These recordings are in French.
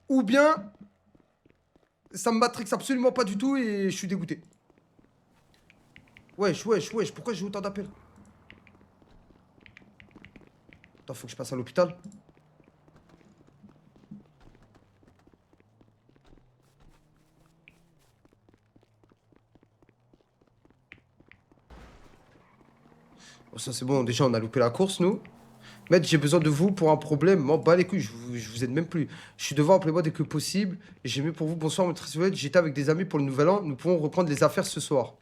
ou bien ça me matrix absolument pas du tout et je suis dégoûté. Wesh, wesh, wesh, pourquoi j'ai autant d'appels? Attends, faut que je passe à l'hôpital. Bon, ça c'est bon, déjà on a loupé la course, nous. Maître, j'ai besoin de vous pour un problème. M'en bats les couilles, je vous aide même plus. Je suis devant, appelez-moi dès que possible. Et j'ai mieux pour vous. Bonsoir, maître Silhouette. J'étais avec des amis pour le nouvel an. Nous pouvons reprendre les affaires ce soir.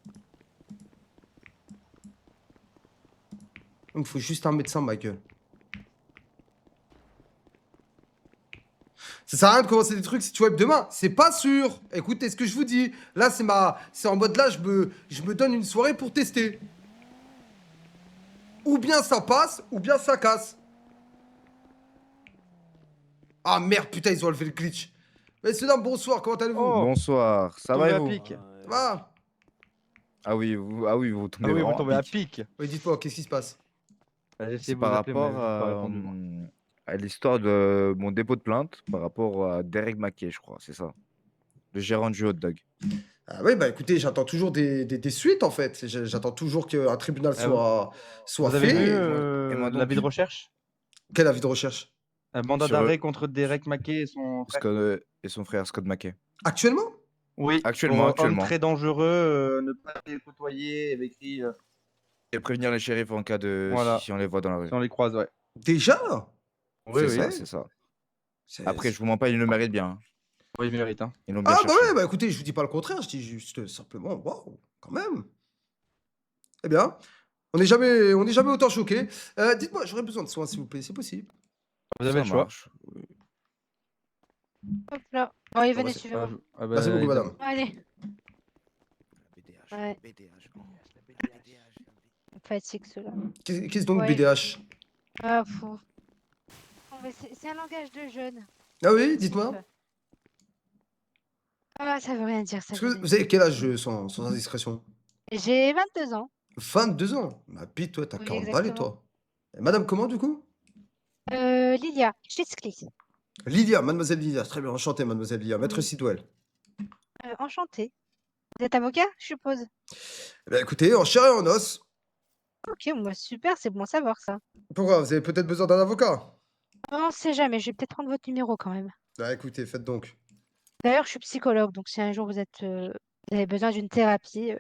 Il me faut juste un médecin, ma gueule. Ça sert à rien de commencer des trucs si tu web demain. C'est pas sûr. Écoutez ce que je vous dis. Là, c'est en mode là, je me donne une soirée pour tester. Ou bien ça passe, ou bien ça casse. Ah merde, putain, ils ont enlevé le glitch. Messieurs, dames, bonsoir, comment allez-vous? Oh, Bonsoir, vous ça va et tombez à vous? pic. Ça va? Ah oui, vous Ah tombez oui, vous vraiment à tombez à pic. pic. Oui, dites-moi, qu'est-ce qui se passe? Bah, j'ai essayé C'est de vous par appeler, mais rapport vous n'avez pas répondu, moi. à l'histoire de mon dépôt de plainte par rapport à Derek Mackey, je crois, c'est ça. Le gérant du hot dog. Ah oui, bah écoutez, j'attends toujours des suites en fait. J'attends toujours qu'un tribunal Euh, vous soit vous avez vu fait. Et moi l'avis de donc, recherche? Quel avis de recherche? Un mandat sur d'arrêt contre Derek Mackey et son frère. Et son frère Scott Mackey. Actuellement? Oui, pour homme Actuellement. très dangereux, ne pas les côtoyer, il avait écrit, Et prévenir les shérifs en cas de... voilà, si on les voit dans la si rue. on les croise, ouais. Déjà? Oui, C'est oui, ça, Ouais. c'est ça. C'est- Après, c'est- je vous mens pas, ils le méritent bien, hein. oui, il mérite, hein. Ils l'ont bien Ah bah cherché. ouais, bah écoutez, je vous dis pas le contraire, je dis juste simplement, waouh, quand même. Eh bien, on n'est jamais autant choqué. Dites-moi, j'aurais besoin de soins s'il vous plaît, c'est possible. Vous avez Ça le choix. marche. Hop là. Bon, allez, Bon, venez, suivez-moi. merci Bah, beaucoup, Ethan. madame. Allez. La BDH, Ouais, BDH, oh, la BDH. on fatigue ceux-là. Qu'est-ce donc Ouais. BDH? Ah, fou. Oh, mais c'est un langage de jeune. Ah oui, Type. dites-moi. Ah, ça veut rien dire, ça veut rien Vous avez dire. quel âge sans indiscrétion? J'ai 22 ans. 22 ans. Ma bite, toi, t'as Oui, 40 balais, exactement. toi. Et madame, comment du coup? Lilia, Schlitzkli. Lydia, mademoiselle Lydia. Très bien, enchanté, mademoiselle Lydia. Maître Oui. Sidwell. Enchantée. Vous êtes avocat, je suppose? Eh bien, écoutez, en chair et en os. Ok, bon, bah, super, c'est bon à savoir ça. Pourquoi? Vous avez peut-être besoin d'un avocat? On sait jamais, je vais peut-être prendre votre numéro quand même. Bah écoutez, faites donc. D'ailleurs, je suis psychologue, donc si un jour vous avez besoin d'une thérapie,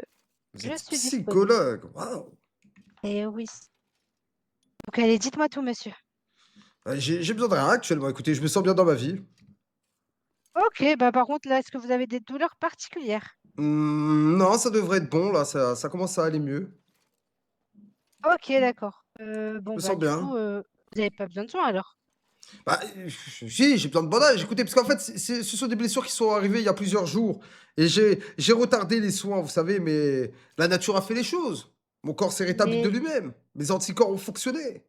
Vous je êtes suis disponible. psychologue. Waouh. Et oui. Donc allez, dites-moi tout, monsieur. J'ai besoin de rien actuellement. Écoutez, je me sens bien dans ma vie. Ok, bah par contre, là, est-ce que vous avez des douleurs particulières? Non, ça devrait être bon, là. Ça commence à aller mieux. Ok, d'accord. Je Bon, me bah sens du bien. coup, vous n'avez pas besoin de soins alors? Bah, si, j'ai besoin de bandage. Écoutez, parce qu'en fait, ce sont des blessures qui sont arrivées il y a plusieurs jours. Et j'ai retardé les soins, vous savez, mais la nature a fait les choses. Mon corps s'est rétabli de Mais lui-même. Mes anticorps ont fonctionné.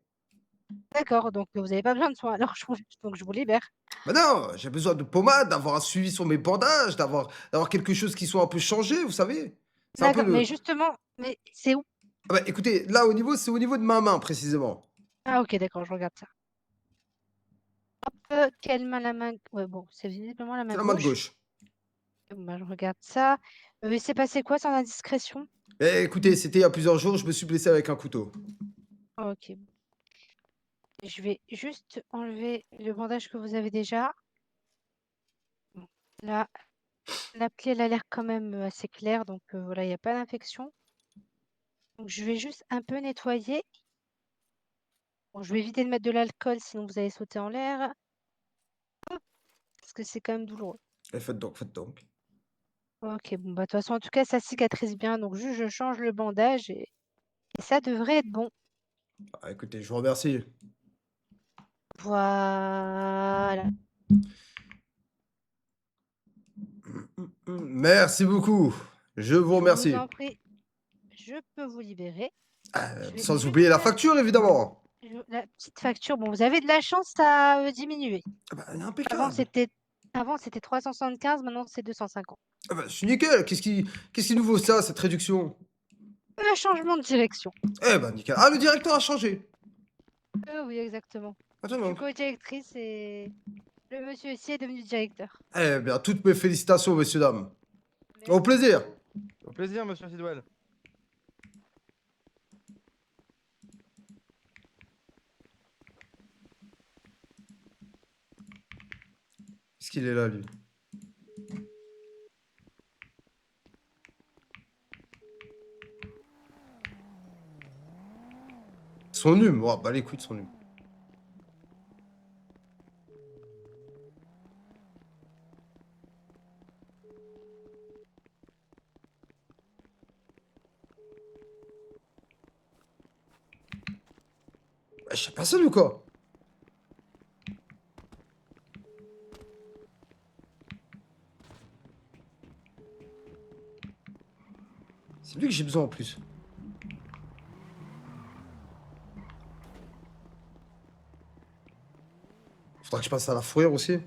d'accord, donc vous n'avez pas besoin de soins alors, donc je vous libère. Maintenant, j'ai besoin de pommade, d'avoir un suivi sur mes bandages, d'avoir quelque chose qui soit un peu changé, vous savez. C'est un peu D'accord, mais le. justement, mais c'est où? Ah bah, écoutez, là, c'est au niveau de ma main, précisément. Ah ok, d'accord, je regarde ça. Quelle main la main? Ouais, bon, c'est visiblement la C'est main la main de gauche. gauche. Bon, bah, je regarde ça. Il s'est passé quoi sans indiscrétion? Eh, écoutez, c'était il y a plusieurs jours, je me suis blessé avec un couteau. Ok, je vais juste enlever le bandage que vous avez déjà. Bon, là, la plaie, elle a l'air quand même assez claire, donc voilà, il n'y a pas d'infection. Donc je vais juste un peu nettoyer. Bon, je vais éviter de mettre de l'alcool, sinon vous allez sauter en l'air, parce que c'est quand même douloureux. Eh, faites donc, faites donc. Ok, bon, bah, de toute façon, en tout cas, ça cicatrise bien, donc juste je change le bandage et ça devrait être bon. Ah, écoutez, je vous remercie. Voilà. Merci beaucoup. Je vous Je vous remercie. en prie, je peux vous libérer. Je vais Sans oublier juste... la facture, évidemment. La petite facture, bon, vous avez de la chance, ça a diminué. Ah bah, Avant, impeccable. c'était avant c'était 375, maintenant c'est 250. Ah bah, c'est nickel. Qu'est-ce qui nous vaut ça, cette réduction? Un changement de direction. Eh ben, nickel. Ah, le directeur a changé. Oui, exactement. Je Attends suis donc. co-directrice et Le monsieur ici est devenu directeur. Eh bien, toutes mes félicitations, messieurs, dames. Au plaisir. Au plaisir, monsieur Sidwell. Est-ce qu'il est là, lui? Son hume, oh, bah les couilles de son hume. Je sais personne ou quoi? C'est lui que j'ai besoin en plus. Faudra que je passe à la fourrière aussi.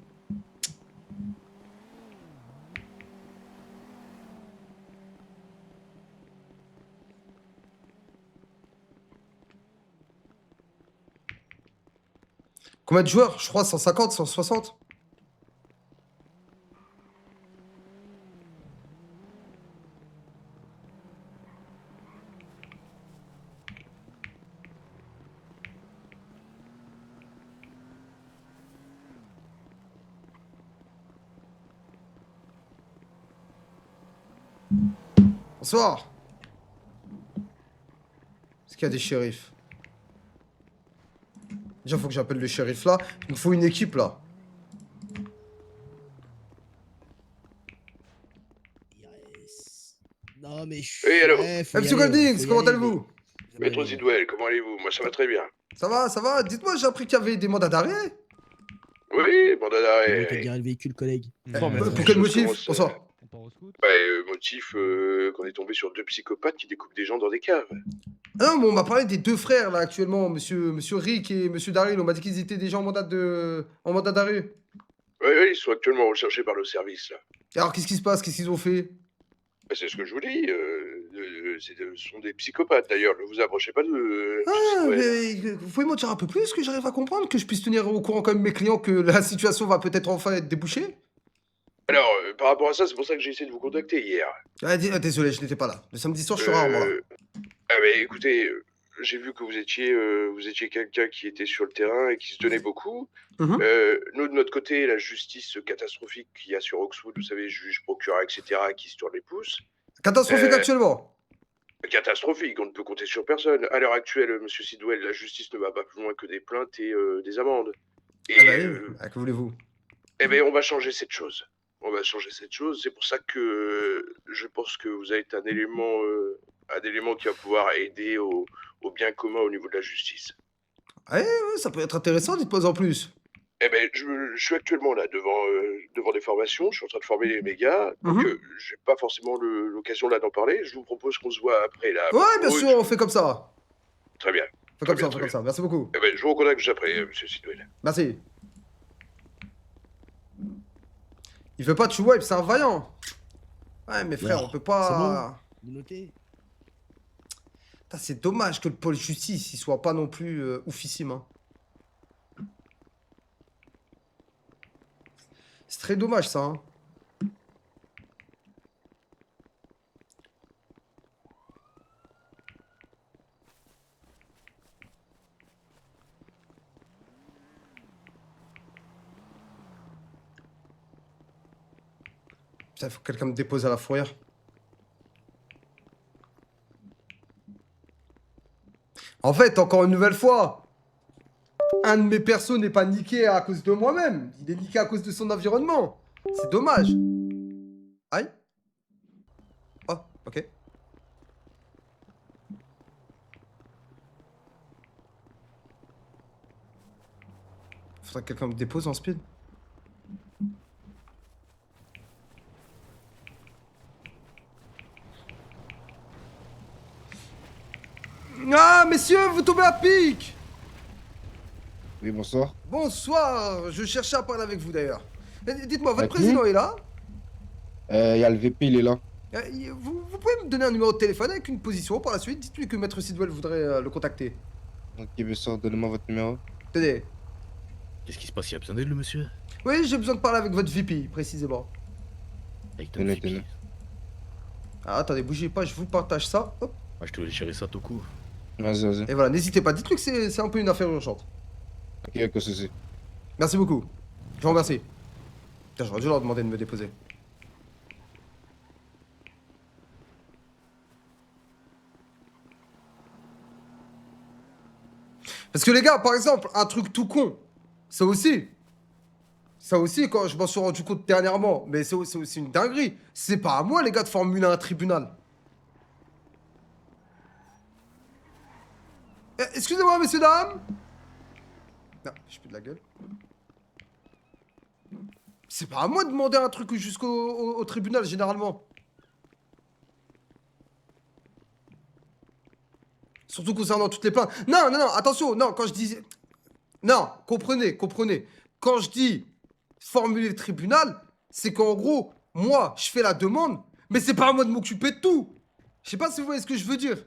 Combien de joueurs? Je crois 150, 160. Bonsoir. Est-ce qu'il y a des shérifs? Déjà, faut que j'appelle le shérif là. Il me faut une équipe là. Non, mais Oui, allô. Monsieur Goldings, comment allez-vous? Maître Zidwell, comment allez-vous? Moi, ça va très bien. Ça va, ça va? Dites-moi, j'ai appris qu'il y avait des mandats d'arrêt. Oui, mandat d'arrêt. T'as garé le véhicule, collègue. Pour les quel choses motif? commencent, Bonsoir. Bah, motif qu'on est tombé sur 2 psychopathes qui découpent des gens dans des caves. Ah non, mais on m'a parlé des 2 frères là actuellement, monsieur Rick et monsieur Daryl. On m'a dit qu'ils étaient déjà en mandat d'arrêt. Oui, oui, ils sont actuellement recherchés par le service, là. Et alors, qu'est-ce qui se passe? Qu'est-ce qu'ils ont fait? Bah, c'est ce que je vous dis. Ce sont des psychopathes, d'ailleurs. Ne vous approchez pas de... Ah, Ouais. mais vous pouvez m'en dire un peu plus, que j'arrive à comprendre, que je puisse tenir au courant quand même mes clients que la situation va peut-être enfin être débouchée? Alors, par rapport à ça, c'est pour ça que j'ai essayé de vous contacter hier. Désolé, je n'étais pas là. Le samedi soir, je suis rarement là. Ah, mais écoutez, j'ai vu que vous étiez quelqu'un qui était sur le terrain et qui se donnait beaucoup. Mhm. Nous, de notre côté, la justice catastrophique qu'il y a sur Oxwood, vous savez, juge, procureur, etc., qui se tourne les pouces. Catastrophique actuellement. Catastrophique, on ne peut compter sur personne. À l'heure actuelle, monsieur Sidwell, la justice ne va pas plus loin que des plaintes et des amendes. Et, Ah bah oui, ah, que voulez-vous? eh ben, on va changer cette chose. On va changer cette chose. C'est pour ça que je pense que vous êtes un élément qui va pouvoir aider au bien commun au niveau de la justice. Ouais, ça peut être intéressant, dites-moi en plus. Eh ben, je suis actuellement là devant des formations. Je suis en train de former mes gars. Donc, j'ai pas forcément l'occasion là d'en parler. Je vous propose qu'on se voit après là. Ouais, bien sûr, on fait comme ça. Très bien. On fait comme Très ça, bien, on fait très comme ça. Merci beaucoup. Eh ben, je vous recontacte juste après, monsieur Sidwell. Merci. Il veut pas de Chouwipe, c'est un vaillant. Ouais, mais frère, on peut pas... Vous notez? Putain, c'est dommage que le pôle justice, il soit pas non plus oufissime. Hein. C'est très dommage, ça. Hein. Putain, il faut que quelqu'un me dépose à la fourrière. En fait, encore une nouvelle fois, un de mes persos n'est pas niqué à cause de moi-même. Il est niqué à cause de son environnement. C'est dommage. Aïe. Oh, ok. Faudrait que quelqu'un me dépose en speed. Ah, messieurs, vous tombez à pic! Oui, bonsoir. Bonsoir, je cherchais à parler avec vous d'ailleurs. Dites-moi, votre Avec qui? président est là? Il y a le VP, il est là. Vous pouvez me donner un numéro de téléphone avec une position par la suite? Dites-lui que Maître Sidwell voudrait le contacter. Donc, il veut sortir, donnez-moi votre numéro. Tenez. Qu'est-ce qui se passe? Il y a besoin d'aide, le monsieur? Oui, j'ai besoin de parler avec votre VP, précisément. Avec ton Tenez, VP. tenez. Ah, attendez, bougez pas, je vous partage ça. Hop. Moi, je te voulais gérer ça tout coup. Vas-y, vas-y. Et voilà, n'hésitez pas, dites-lui que c'est un peu une affaire urgente. Ok, aucun souci. Merci beaucoup. Je vous remercie. Putain, j'aurais dû leur demander de me déposer. Parce que les gars, par exemple, un truc tout con, ça aussi, quand je m'en suis rendu compte dernièrement, mais c'est aussi une dinguerie. C'est pas à moi, les gars, de formuler un tribunal. Excusez-moi, messieurs, dames. Non, je pue de la gueule. C'est pas à moi de demander un truc jusqu'au tribunal, généralement. Surtout concernant toutes les plaintes. Non, non, non, attention, non, quand je dis... Non, comprenez. Quand je dis formuler le tribunal, c'est qu'en gros, moi, je fais la demande, mais c'est pas à moi de m'occuper de tout. Je sais pas si vous voyez ce que je veux dire.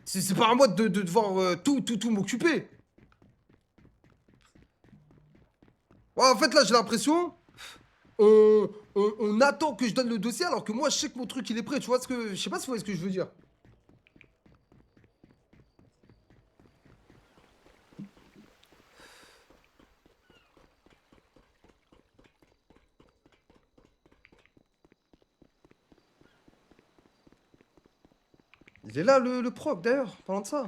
C'est pas à moi de devoir tout m'occuper. Ouais, en fait, là, j'ai l'impression... On attend que je donne le dossier alors que moi, je sais que mon truc, il est prêt. Tu vois ce que... Je sais pas si vous voyez ce que je veux dire. Il est là, le proc, d'ailleurs, parlant de ça.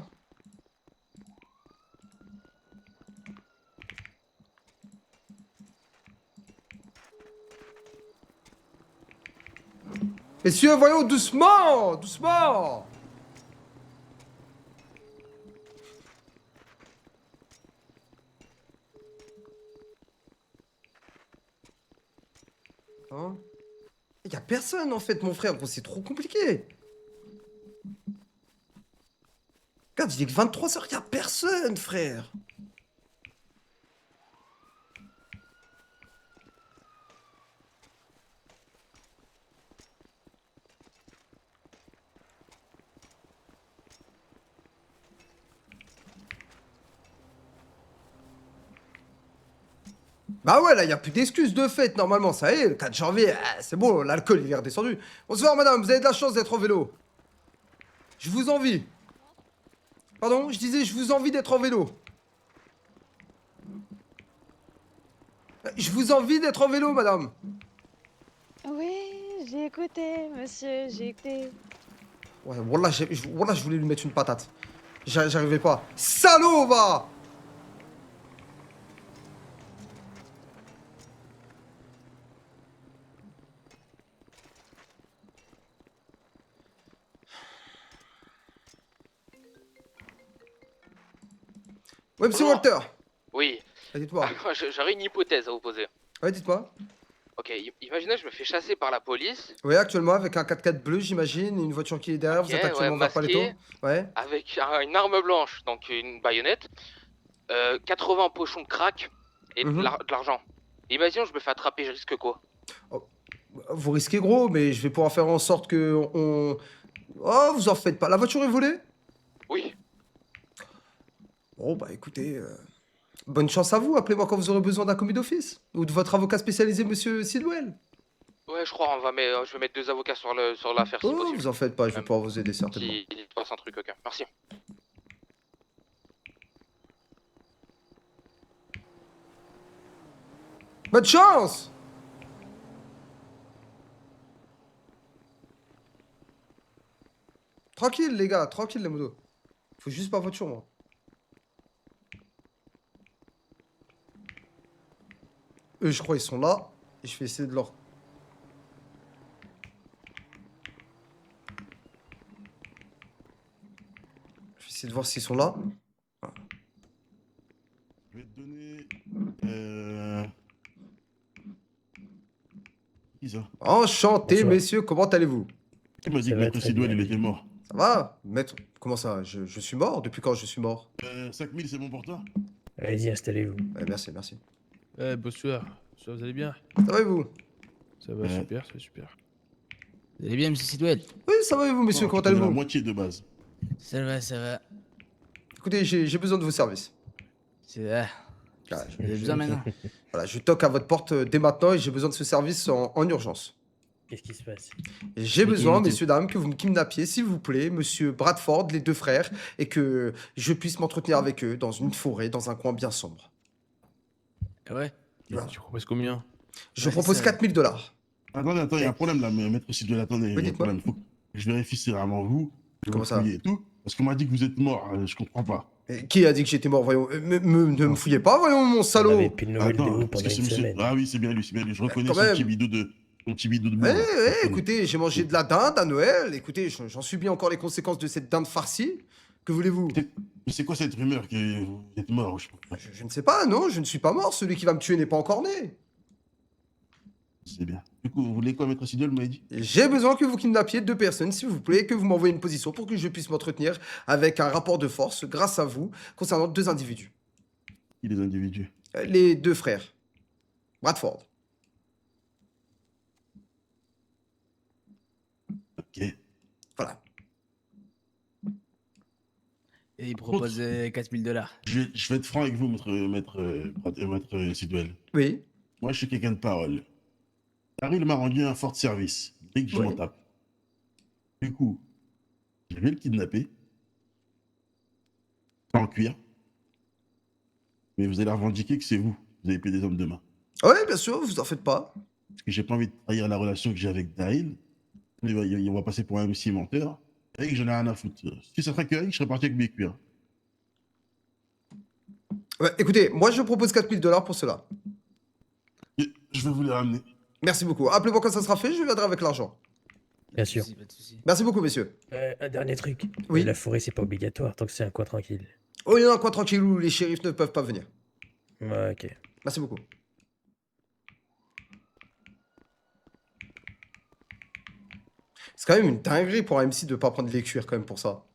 Messieurs, voyons, doucement, doucement. Hein? Y a personne, en fait, mon frère. Bon, c'est trop compliqué. Regarde, il est que 23h, y a personne, frère. Bah ouais, là, y a plus d'excuses de fête, normalement. Ça y est, le 4 janvier, c'est bon, l'alcool, il est redescendu. Bonsoir, madame, vous avez de la chance d'être en vélo. Je vous envie. Pardon, je disais, je vous envie d'être en vélo. Je vous envie d'être en vélo, madame. Oui, j'ai écouté, monsieur, j'ai écouté. Ouais, voilà, voilà, je voulais lui mettre une patate. J'arrivais pas. Salaud, va! Ouais, monsieur Bonjour. Walter. Oui, Dites-moi. j'aurais une hypothèse à vous poser. Ouais, dites-moi. Ok, imaginez, je me fais chasser par la police Oui, actuellement, avec un 4x4 bleu, j'imagine, une voiture qui est derrière, vous Ok, êtes actuellement ouais, vers Paletto. masqué. Ouais. avec une arme blanche, donc une baïonnette, 80 pochons de crack et de Mhm. l'argent. Imaginons, je me fais attraper, je risque quoi? Vous risquez gros, mais je vais pouvoir faire en sorte que on... Oh, vous en faites pas. La voiture est volée? Oui, Bon, bah écoutez, bonne chance à vous. Appelez-moi quand vous aurez besoin d'un commis d'office. Ou de votre avocat spécialisé, monsieur Sidwell. ouais, je crois, je vais mettre 2 avocats sur l'affaire si Oh, possible. vous en faites pas, je vais pouvoir vous aider certainement. Si il se passe un truc, ok, merci. Bonne chance! Tranquille, les gars, tranquille, les motos. Faut juste pas voiture, moi. Eux, je crois, ils sont là. Et je vais essayer de leur... Je vais essayer de voir s'ils sont là. Je vais te donner. Qui ça? Enchanté, Bonsoir. messieurs, comment allez-vous? Qui m'a dit Ça que va Maître très Sidwell, bien. il était mort? Ça va? Maître, comment ça? Je suis mort? Depuis quand je suis mort? 5000, c'est bon pour toi? Allez-y, installez-vous. Ouais, merci, merci. Bonsoir. Bonsoir, vous allez bien? Ça va et vous? Ça va Ouais. super, ça va super. Vous allez bien, monsieur Sidwell? Oui, ça va et vous, messieurs, Non, comment tu connais la allez-vous? moitié de base. Ça va, ça va. Écoutez, j'ai besoin de vos services. C'est. Ah, J'ai besoin maintenant. Voilà, je toque à votre porte dès maintenant et j'ai besoin de ce service en urgence. Qu'est-ce qui se passe? Et j'ai Mais besoin, inutile. messieurs, dames, que vous me kidnappiez, s'il vous plaît, monsieur Bradford, les deux frères, et que je puisse m'entretenir avec eux dans une forêt, dans un coin bien sombre. Ouais. Voilà. Tu proposes combien? Je Ouais, propose ça- 4000 $. Attendez, il y a un problème là, maître Sidwell. Attendez, il y a un dites-moi. problème. Faut que je vérifie si c'est vraiment vous. Je vais Comment vous ça? fouiller et tout. Parce qu'on m'a dit que vous êtes mort, je comprends pas. Et qui a dit que j'étais mort, voyons? Ne me fouillez pas, voyons, mon On salaud! avait plus de nouvelles de Attends, vous parce pendant que c'est une monsieur. semaine. Ah oui, c'est bien lui, c'est bien lui. Je reconnais quand son même. petit bidou de. Son petit bidou de boue, Eh, là. eh, écoutez, j'ai mangé de la dinde à Noël. Écoutez, j'en subis encore les conséquences de cette dinde farcie. Que voulez-vous? Mais c'est quoi cette rumeur que vous êtes mort? Je ne sais pas, non, je ne suis pas mort. Celui qui va me tuer n'est pas encore né. C'est bien. Du coup, vous voulez quoi, maître Sidwell, vous m'avez dit? J'ai besoin que vous kidnappiez 2 personnes, s'il vous plaît, que vous m'envoyez une position pour que je puisse m'entretenir avec un rapport de force, grâce à vous, concernant 2 individus. Qui les individus? Les 2 frères. Bradford. Ok. Voilà. Et il proposait 4000 $. Je vais être franc avec vous, maître Sidwell. Oui. Moi, je suis quelqu'un de parole. Daryl m'a rendu un fort service. Dès que je Oui. m'en tape. Du coup, je vais le kidnapper. Pas en cuir. Mais vous allez revendiquer que c'est vous. Vous avez payé des hommes de main. Oui, bien sûr, vous en faites pas. Parce que j'ai pas envie de trahir la relation que j'ai avec Daryl. Il va passer pour un MC menteur. Et que j'en ai rien à foutre. Si ça serait que Eric, je serais parti avec mes cuirs. Ouais, écoutez, moi je propose 4000 $ pour cela. Et je vais vous les ramener. Merci beaucoup. Appelez-moi quand ça sera fait, je viendrai avec l'argent. Bien sûr. Pas de soucis. Merci beaucoup, messieurs. Un dernier truc. Oui. La forêt, c'est pas obligatoire tant que c'est un coin tranquille. Oh, il y en a un coin tranquille où les shérifs ne peuvent pas venir. Ouais, ok. Merci beaucoup. C'est quand même une dinguerie pour un MC de pas prendre les cuirs quand même pour ça.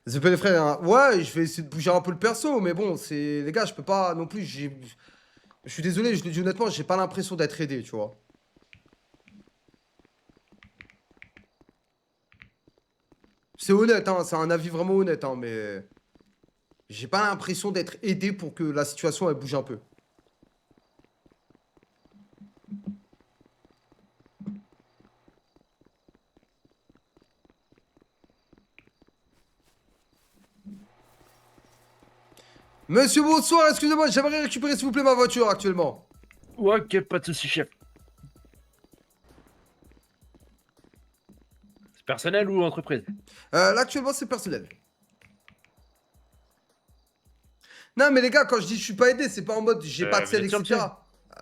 The P les frères, hein. Ouais, je vais essayer de bouger un peu le perso, mais bon, c'est les gars, je peux pas non plus. Je suis désolé, je le dis honnêtement, j'ai pas l'impression d'être aidé, tu vois. C'est honnête, hein, c'est un avis vraiment honnête, hein, mais j'ai pas l'impression d'être aidé pour que la situation elle bouge un peu. Monsieur, bonsoir, excusez-moi, j'aimerais récupérer s'il vous plaît ma voiture actuellement. Ouais, ok, pas de soucis, chef. C'est personnel ou entreprise? Là actuellement c'est personnel. Non mais les gars, quand je dis je suis pas aidé, c'est pas en mode j'ai pas de vous sel, êtes sûr, etc. monsieur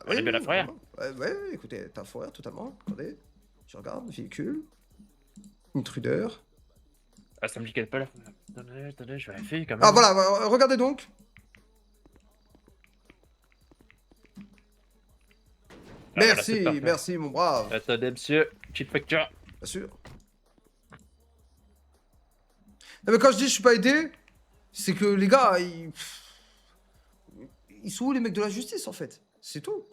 On est bien la fourrière. Ouais, écoutez, t'as fourrière totalement. Attendez, je regarde, véhicule, intrudeur. Ah, ça me dit qu'elle est pas là. Attendez, je vais vérifier quand même. Ah voilà, regardez donc. Ah, voilà, Merci, c'est parfait. merci mon brave. Attendez, monsieur, petite facture. Bien sûr. Non mais quand je dis je suis pas aidé, c'est que les gars, ils sont où les mecs de la justice en fait? C'est tout.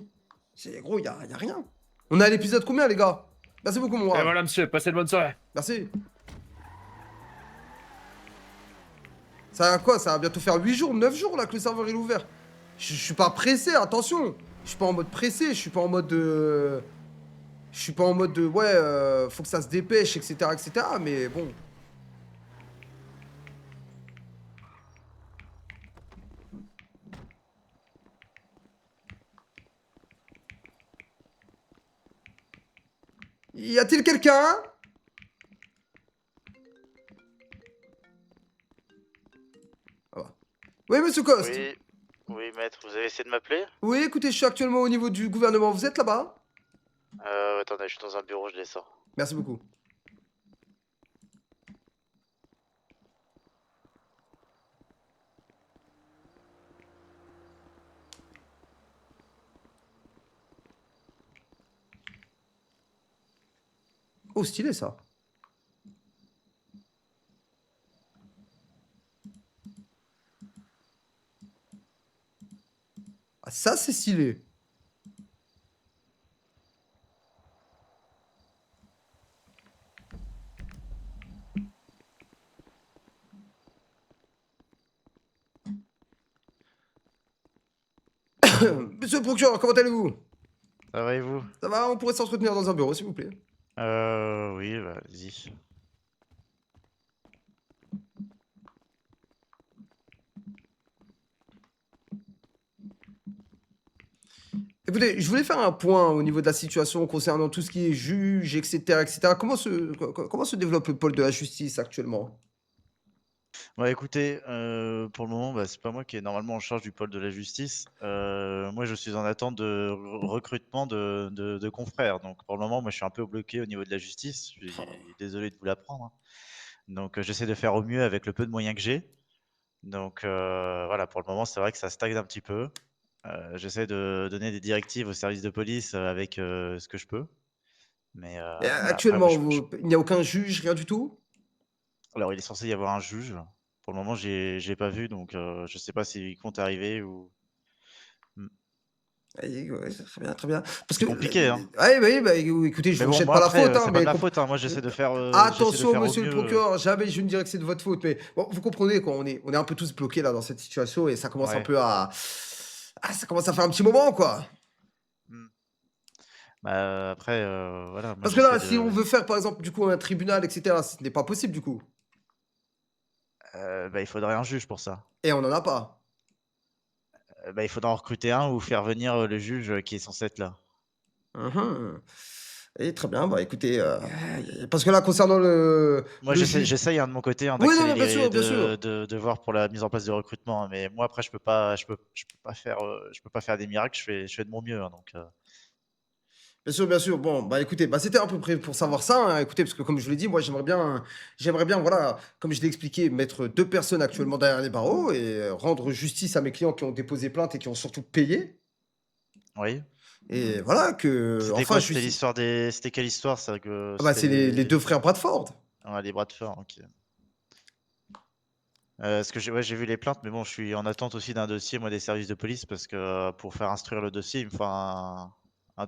C'est gros, y a rien. On est à l'épisode combien les gars? Merci beaucoup mon Et brave. voilà, monsieur, passez une bonne soirée. Merci. Ça va quoi? Ça va bientôt faire 8 jours, 9 jours là que le serveur est ouvert. Je suis pas pressé, attention. Je suis pas en mode pressé, je suis pas en mode de... Je suis pas en mode de... Ouais, faut que ça se dépêche, etc. etc. Mais bon... Y a-t-il quelqu'un? Ah bah. Oui, monsieur Coste. Oui, oui, maître, vous avez essayé de m'appeler? Oui, écoutez, je suis actuellement au niveau du gouvernement. Vous êtes là-bas? Attendez, je suis dans un bureau, je descends. Merci beaucoup. Oh, stylé ça. Ah, ça, c'est stylé. Monsieur le procureur, comment allez-vous? Ça va et vous? Ça va, on pourrait s'entretenir dans un bureau, s'il vous plaît. Oui, bah, vas-y. Écoutez, je voulais faire un point au niveau de la situation concernant tout ce qui est juge, etc., etc. Comment se développe le pôle de la justice actuellement? Bah écoutez, pour le moment, bah, c'est pas moi qui est normalement en charge du pôle de la justice. Moi, je suis en attente de recrutement de confrères. Donc pour le moment, moi, je suis un peu bloqué au niveau de la justice. Je suis désolé de vous l'apprendre, hein. Donc j'essaie de faire au mieux avec le peu de moyens que j'ai. Donc voilà, pour le moment, c'est vrai que ça stagne un petit peu. J'essaie de donner des directives aux services de police avec ce que je peux. Mais Et voilà, après, moi, actuellement, il n'y a aucun juge, rien du tout? alors, il est censé y avoir un juge. Pour le moment, j'ai pas vu, donc je sais pas s'il compte arriver ou. Hmm. Ouais, c'est très bien, très bien. Parce C'est que, compliqué, hein. ouais, bah oui, bah, écoutez, je Mais vous bon, jette moi, pas la après, faute, hein, c'est pas mais de ma faute, hein. Moi, j'essaie de faire attention, au monsieur le mieux. procureur, jamais je ne dirais que c'est de votre faute, mais bon, vous comprenez, quoi, on est un peu tous bloqués là dans cette situation et ça commence un Ouais. peu ça commence à faire un petit moment, quoi. Hmm. Bah, après, voilà, moi, Parce que là, j'essaie si on de. veut faire, par exemple, du coup, un tribunal, etc., ce n'est pas possible, du coup. Bah, il faudrait un juge pour ça. Et on n'en a pas. Bah, il faudra en recruter un ou faire venir le juge qui est censé être là. Mhm. Et très bien, bah écoutez, parce que là, concernant Moi, le juge. j'essaye hein, de mon côté hein, Oui, non, mais bien d'accélérer, sûr, bien sûr. de voir pour la mise en place de recrutement, hein. Mais moi, après, je peux pas faire des miracles. Je fais de mon mieux, hein, donc. Bien sûr, bien sûr. Bon, bah écoutez, bah c'était à peu près pour savoir ça, hein. Écoutez, parce que comme je vous l'ai dit, moi j'aimerais bien, voilà, comme je l'ai expliqué, mettre 2 personnes actuellement derrière les barreaux et rendre justice à mes clients qui ont déposé plainte et qui ont surtout payé. Oui. Et voilà, que C'était enfin quoi? C'était justice. l'histoire des. C'était quelle histoire ça que Ah bah c'est les 2 frères Bradford. Ah, les bras de fer, ok. Parce que j'ai vu les plaintes, mais bon, je suis en attente aussi d'un dossier, moi, des services de police, parce que pour faire instruire le dossier, il me faut un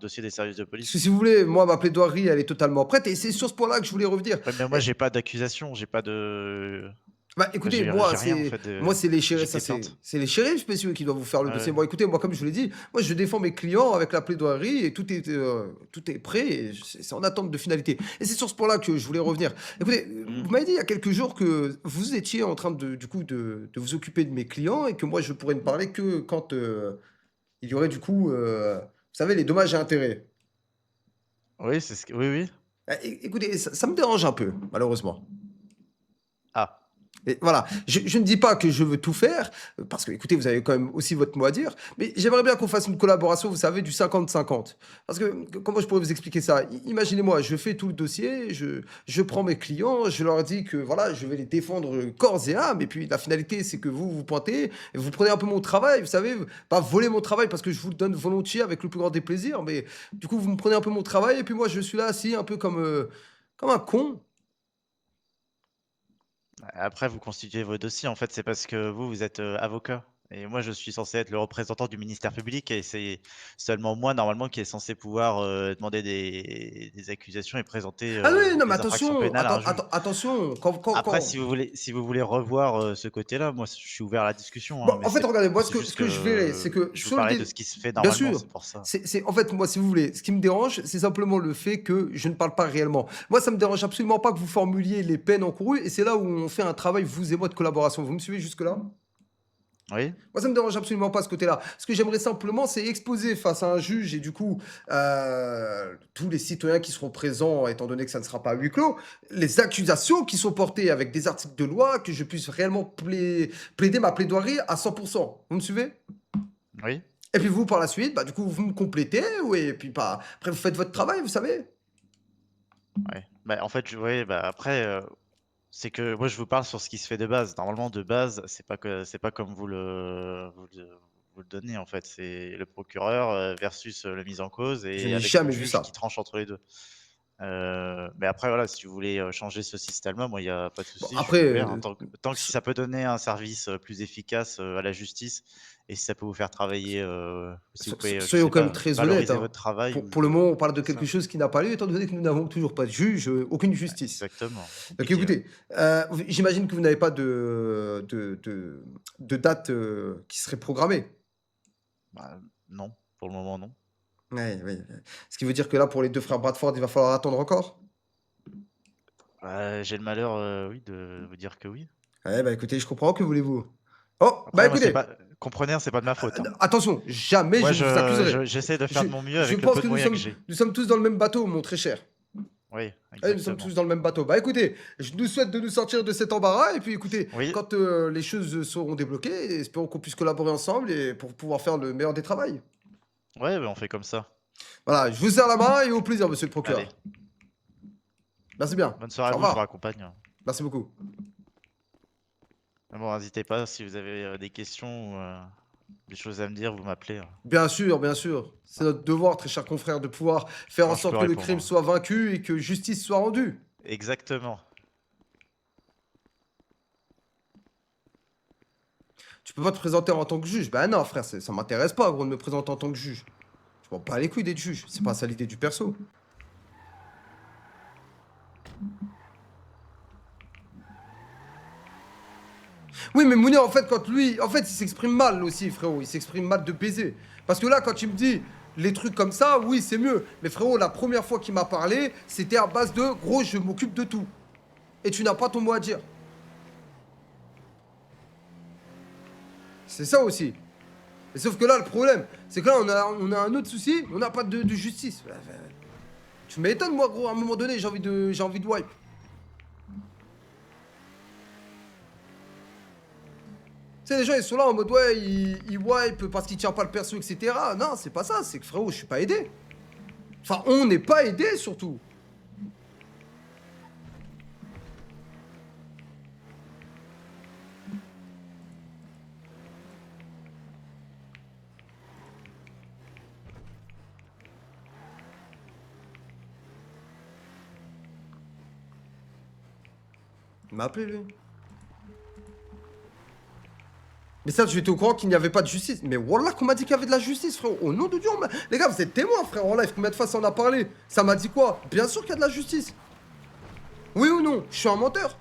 dossier des services de Parce que police. si vous voulez, moi ma plaidoirie, elle est totalement prête et c'est sur ce point-là que je voulais revenir. Ouais, mais moi, j'ai pas d'accusation, j'ai pas de. Bah écoutez, J'ai rien en fait de. moi c'est les J'ai shérifs, que des plaintes. c'est les shérifs spéciaux qui doivent vous faire le dossier. Ouais. Bon écoutez, moi comme je vous l'ai dit, moi je défends mes clients avec la plaidoirie et tout est prêt et c'est en attente de finalité. Et c'est sur ce point-là que je voulais revenir. Écoutez, vous m'avez dit il y a quelques jours que vous étiez en train du coup de vous occuper de mes clients et que moi je pourrais ne parler que quand il y aurait du coup, vous savez, les dommages et intérêts. Oui, c'est ce que. Oui, oui. Écoutez, ça me dérange un peu, malheureusement. Ah. Et voilà, je ne dis pas que je veux tout faire, parce que, écoutez, vous avez quand même aussi votre mot à dire, mais j'aimerais bien qu'on fasse une collaboration, vous savez, du 50-50. Parce que, comment je pourrais vous expliquer ça? Imaginez-moi, je fais tout le dossier, je prends mes clients, je leur dis que, voilà, je vais les défendre corps et âme, et puis la finalité, c'est que vous pointez, et vous prenez un peu mon travail, vous savez, pas voler mon travail, parce que je vous le donne volontiers avec le plus grand des plaisirs, mais du coup, vous me prenez un peu mon travail, et puis moi, je suis là, assis, un peu comme un con. Après, vous constituez vos dossiers. En fait, c'est parce que vous êtes avocat. Et moi, je suis censé être le représentant du ministère public. Et c'est seulement moi, normalement, qui est censé pouvoir demander des accusations et présenter Ah oui, non, mais des infractions pénales à un juge. attention, Après, si vous voulez revoir ce côté-là, moi, je suis ouvert à la discussion, Bon, hein, mais en fait, regardez, moi, c'est juste ce que je verrais, c'est que je vous sur le parlais dé de ce qui se fait bien normalement, sûr, c'est pour ça. en fait, moi, si vous voulez, ce qui me dérange, c'est simplement le fait que je ne parle pas réellement. Moi, ça me dérange absolument pas que vous formuliez les peines encourues, et c'est là où on fait un travail, vous et moi, de collaboration. Vous me suivez jusque-là? Oui. Moi, ça me dérange absolument pas ce côté-là. Ce que j'aimerais simplement, c'est exposer face à un juge et du coup, tous les citoyens qui seront présents, étant donné que ça ne sera pas à huis clos, les accusations qui sont portées avec des articles de loi, que je puisse réellement plaider ma plaidoirie à 100%. Vous me suivez? Oui. Et puis vous, par la suite, bah, du coup, vous me complétez, oui, et puis bah, après, vous faites votre travail, vous savez. Ouais. Bah, en fait, ouais, bah, après, c'est que moi, je vous parle sur ce qui se fait de base. Normalement, de base, c'est pas comme vous le donnez, en fait. C'est le procureur versus le mis en cause Je et n'ai avec jamais le vu juge ça. qui tranche entre les deux. Mais après, voilà, si vous voulez changer ce système-là, moi, il n'y a pas de Bon, souci, je suis après, ouvert, hein, tant que si ça peut donner un service plus efficace à la justice et si ça peut vous faire travailler, si vous pouvez, je soyons sais quand même pas, très honnêtes, valoriser hein. votre travail. Pour le moment, on parle de c'est ça. quelque chose qui n'a pas lieu, étant donné que nous n'avons toujours pas de juge, aucune justice. Exactement. Donc Compliqué, ouais. écoutez, j'imagine que vous n'avez pas de date qui serait programmée. Bah, non, pour le moment, non. Ouais, ouais, ouais. Ce qui veut dire que là, pour les deux frères Bradford, il va falloir attendre encore? J'ai le malheur, oui, de vous dire que oui. Ouais, bah écoutez, je comprends, que voulez-vous? Oh, bah Après, moi, c'est écoutez, pas comprenez, hein, c'est pas de ma faute, hein. attention, jamais Moi, je vous accuserai. j'essaie de faire de mon mieux Je avec le pense peu que de moyens que j'ai. nous sommes tous dans le même bateau, mon très cher. Oui, Ouais, nous sommes exactement. tous dans le même bateau. Bah écoutez, je nous souhaite de nous sortir de cet embarras. Et puis écoutez, Oui. quand les choses seront débloquées, espérons qu'on puisse collaborer ensemble et pour pouvoir faire le meilleur des travails. Ouais, bah, on fait comme ça. Voilà, je vous serre la main et au plaisir, monsieur le procureur. Allez. Merci bien. Bonne soirée Au à vous, je vous revoir. raccompagne. Merci beaucoup. Ah bon, n'hésitez pas, si vous avez des questions ou des choses à me dire, vous m'appelez. Bien sûr, bien sûr. C'est notre devoir, très cher confrère, de pouvoir faire en Quand je sorte peux que le répondre. crime soit vaincu et que justice soit rendue. Exactement. Tu peux pas te présenter en tant que juge. Ben non, frère, ça m'intéresse pas, gros, de me présenter en tant que juge. Je m'en bats les couilles d'être juge. C'est pas ça l'idée du perso. Oui, mais Mounir, en fait, quand lui... En fait, il s'exprime mal aussi, frérot. Il s'exprime mal de baiser. Parce que là, quand il me dit les trucs comme ça, oui, c'est mieux. Mais frérot, la première fois qu'il m'a parlé, c'était à base de « Gros, je m'occupe de tout. » Et tu n'as pas ton mot à dire. C'est ça aussi. Et sauf que là, le problème, c'est que là, on a un autre souci. On n'a pas de justice. Tu m'étonnes, moi, gros. À un moment donné, j'ai envie de wipe. Tu sais, les gens, ils sont là en mode, ouais, ils wipe parce qu'ils tiennent pas le perso, etc. Non, c'est pas ça. C'est que, frérot, je suis pas aidé. Enfin, on n'est pas aidé, surtout. Il m'a appelé, lui. Mais ça, j'étais au courant qu'il n'y avait pas de justice. Mais wallah, qu'on m'a dit qu'il y avait de la justice, frérot. Au nom de Dieu, les gars, vous êtes témoins, frère, en live. Combien de fois ça en a parlé? Ça m'a dit quoi? Bien sûr qu'il y a de la justice. Oui ou non? Je suis un menteur.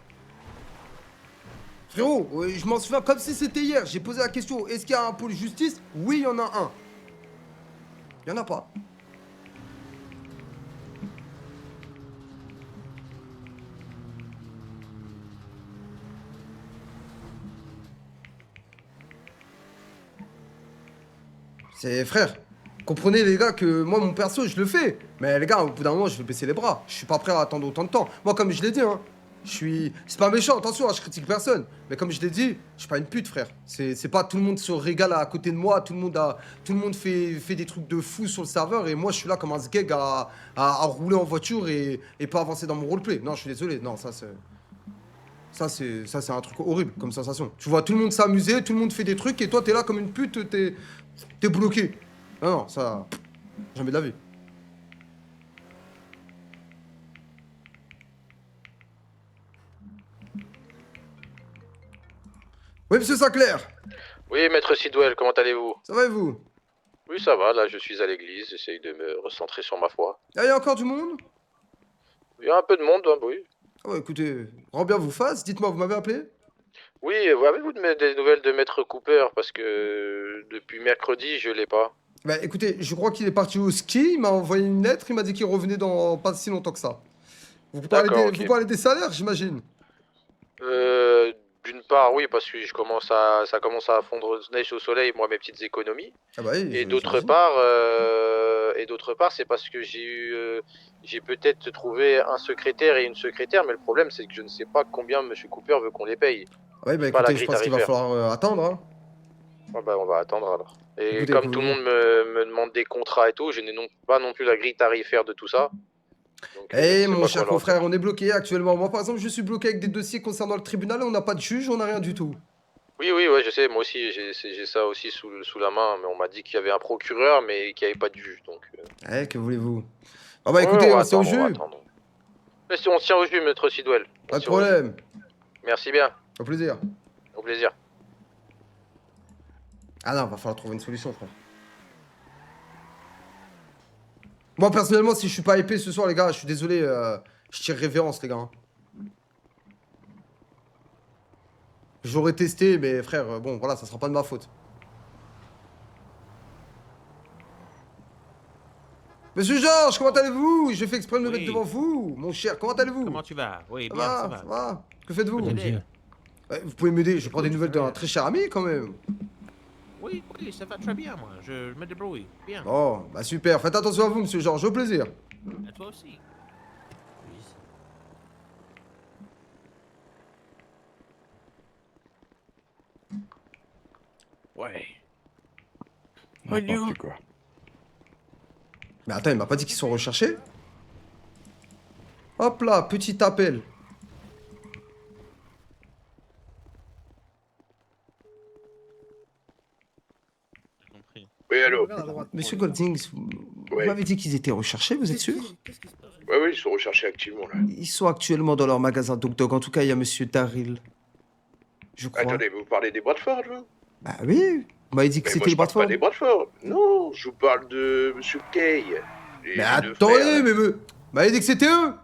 Frérot, je m'en souviens comme si c'était hier. J'ai posé la question, est-ce qu'il y a un pôle justice? Oui, il y en a un. Il n'y en a pas. C'est frère. Comprenez les gars que moi mon perso je le fais. Mais les gars, au bout d'un moment je vais baisser les bras. Je suis pas prêt à attendre autant de temps. Moi comme je l'ai dit hein. Je suis. C'est pas méchant, attention, hein, je critique personne. Mais comme je l'ai dit, je suis pas une pute, frère. C'est pas tout le monde se régale à côté de moi, tout le monde fait des trucs de fou sur le serveur et moi je suis là comme un sgeg à rouler en voiture et pas avancer dans mon roleplay. Non, je suis désolé. Non, ça c'est. Ça c'est un truc horrible comme sensation. Tu vois tout le monde s'amuser, tout le monde fait des trucs et toi t'es là comme une pute, t'es bloqué. Non, non, ça. Jamais de la vie. Oui, monsieur Sinclair. Oui, maître Sidwell, comment allez-vous? Ça va et vous? Oui, ça va, là je suis à l'église, j'essaye de me recentrer sur ma foi. Il y a encore du monde? Il y a un peu de monde, hein, oui. Ah ouais, écoutez, rends bien vous fasse, dites-moi, vous m'avez appelé? Oui, avez-vous des nouvelles de maître Cooper? Parce que depuis mercredi, je l'ai pas. Bah écoutez, je crois qu'il est parti au ski, il m'a envoyé une lettre, il m'a dit qu'il revenait dans pas si longtemps que ça. Vous parlez des salaires, j'imagine? D'une part, oui, parce que ça commence à fondre neige au soleil, moi, mes petites économies. Ah bah oui, Et d'autre part, c'est parce que j'ai peut-être trouvé un secrétaire et une secrétaire, mais le problème, c'est que je ne sais pas combien Monsieur Cooper veut qu'on les paye. Ah ouais, bah Pas la écoutez, je grille pense qu'il va tarifaire. falloir attendre, hein. Ah bah, on va attendre alors. Et Écoutez, comme tout le monde me demande des contrats et tout, je n'ai pas non plus la grille tarifaire de tout ça. Donc, je Eh sais mon pas cher quoi leur confrère, on est bloqué actuellement. Moi par exemple, je suis bloqué avec des dossiers concernant le tribunal et on n'a pas de juge, on n'a rien du tout. Oui, ouais, je sais, moi aussi, j'ai ça aussi sous la main, mais on m'a dit qu'il y avait un procureur, mais qu'il n'y avait pas de juge, donc... Eh, que voulez-vous? Ah bah Ouais, écoutez, on va on se tient au attendre, on va jus. attendre. Mais si on se tient au jus, maître Sidwell. Pas de problème. Merci bien. Au plaisir. Au plaisir. Ah non, va falloir trouver une solution, frère. Moi personnellement, si je suis pas épais ce soir, les gars, je suis désolé, je tire révérence, les gars. Hein. J'aurais testé, mais frère, bon, voilà, ça sera pas de ma faute. Monsieur Georges, comment allez-vous? J'ai fait exprès de me mettre Oui. devant vous. Mon cher, comment allez-vous? Comment tu vas? Oui, Ça bien, va, ça va. ça va. Que faites-vous? Peux t'aider? Vous pouvez m'aider, je prends des tu nouvelles fais d'un bien. très cher ami quand même. Oui, oui, ça va très bien, moi. Je me débrouille. Bien. Bon, bah super, faites attention à vous, monsieur Georges, au plaisir. À toi aussi. Ouais. N'importe quoi. Mais attends, il m'a pas dit qu'ils sont recherchés? Hop là, petit appel. Oui, allô. Monsieur Goldings, vous Ouais. m'avez dit qu'ils étaient recherchés, vous êtes sûr? Ouais, oui, ils sont recherchés activement là. Ils sont actuellement dans leur magasin Dog Dog. En tout cas, il y a monsieur Daryl. Je crois. Attendez, vous parlez des Bradford, vous? Bah oui, vous m'avez dit que Mais c'était moi, les je parle Bradford. pas des Bradford. Non, je vous parle de monsieur Kay. Mais attendez, mais vous m'avez dit que c'était eux.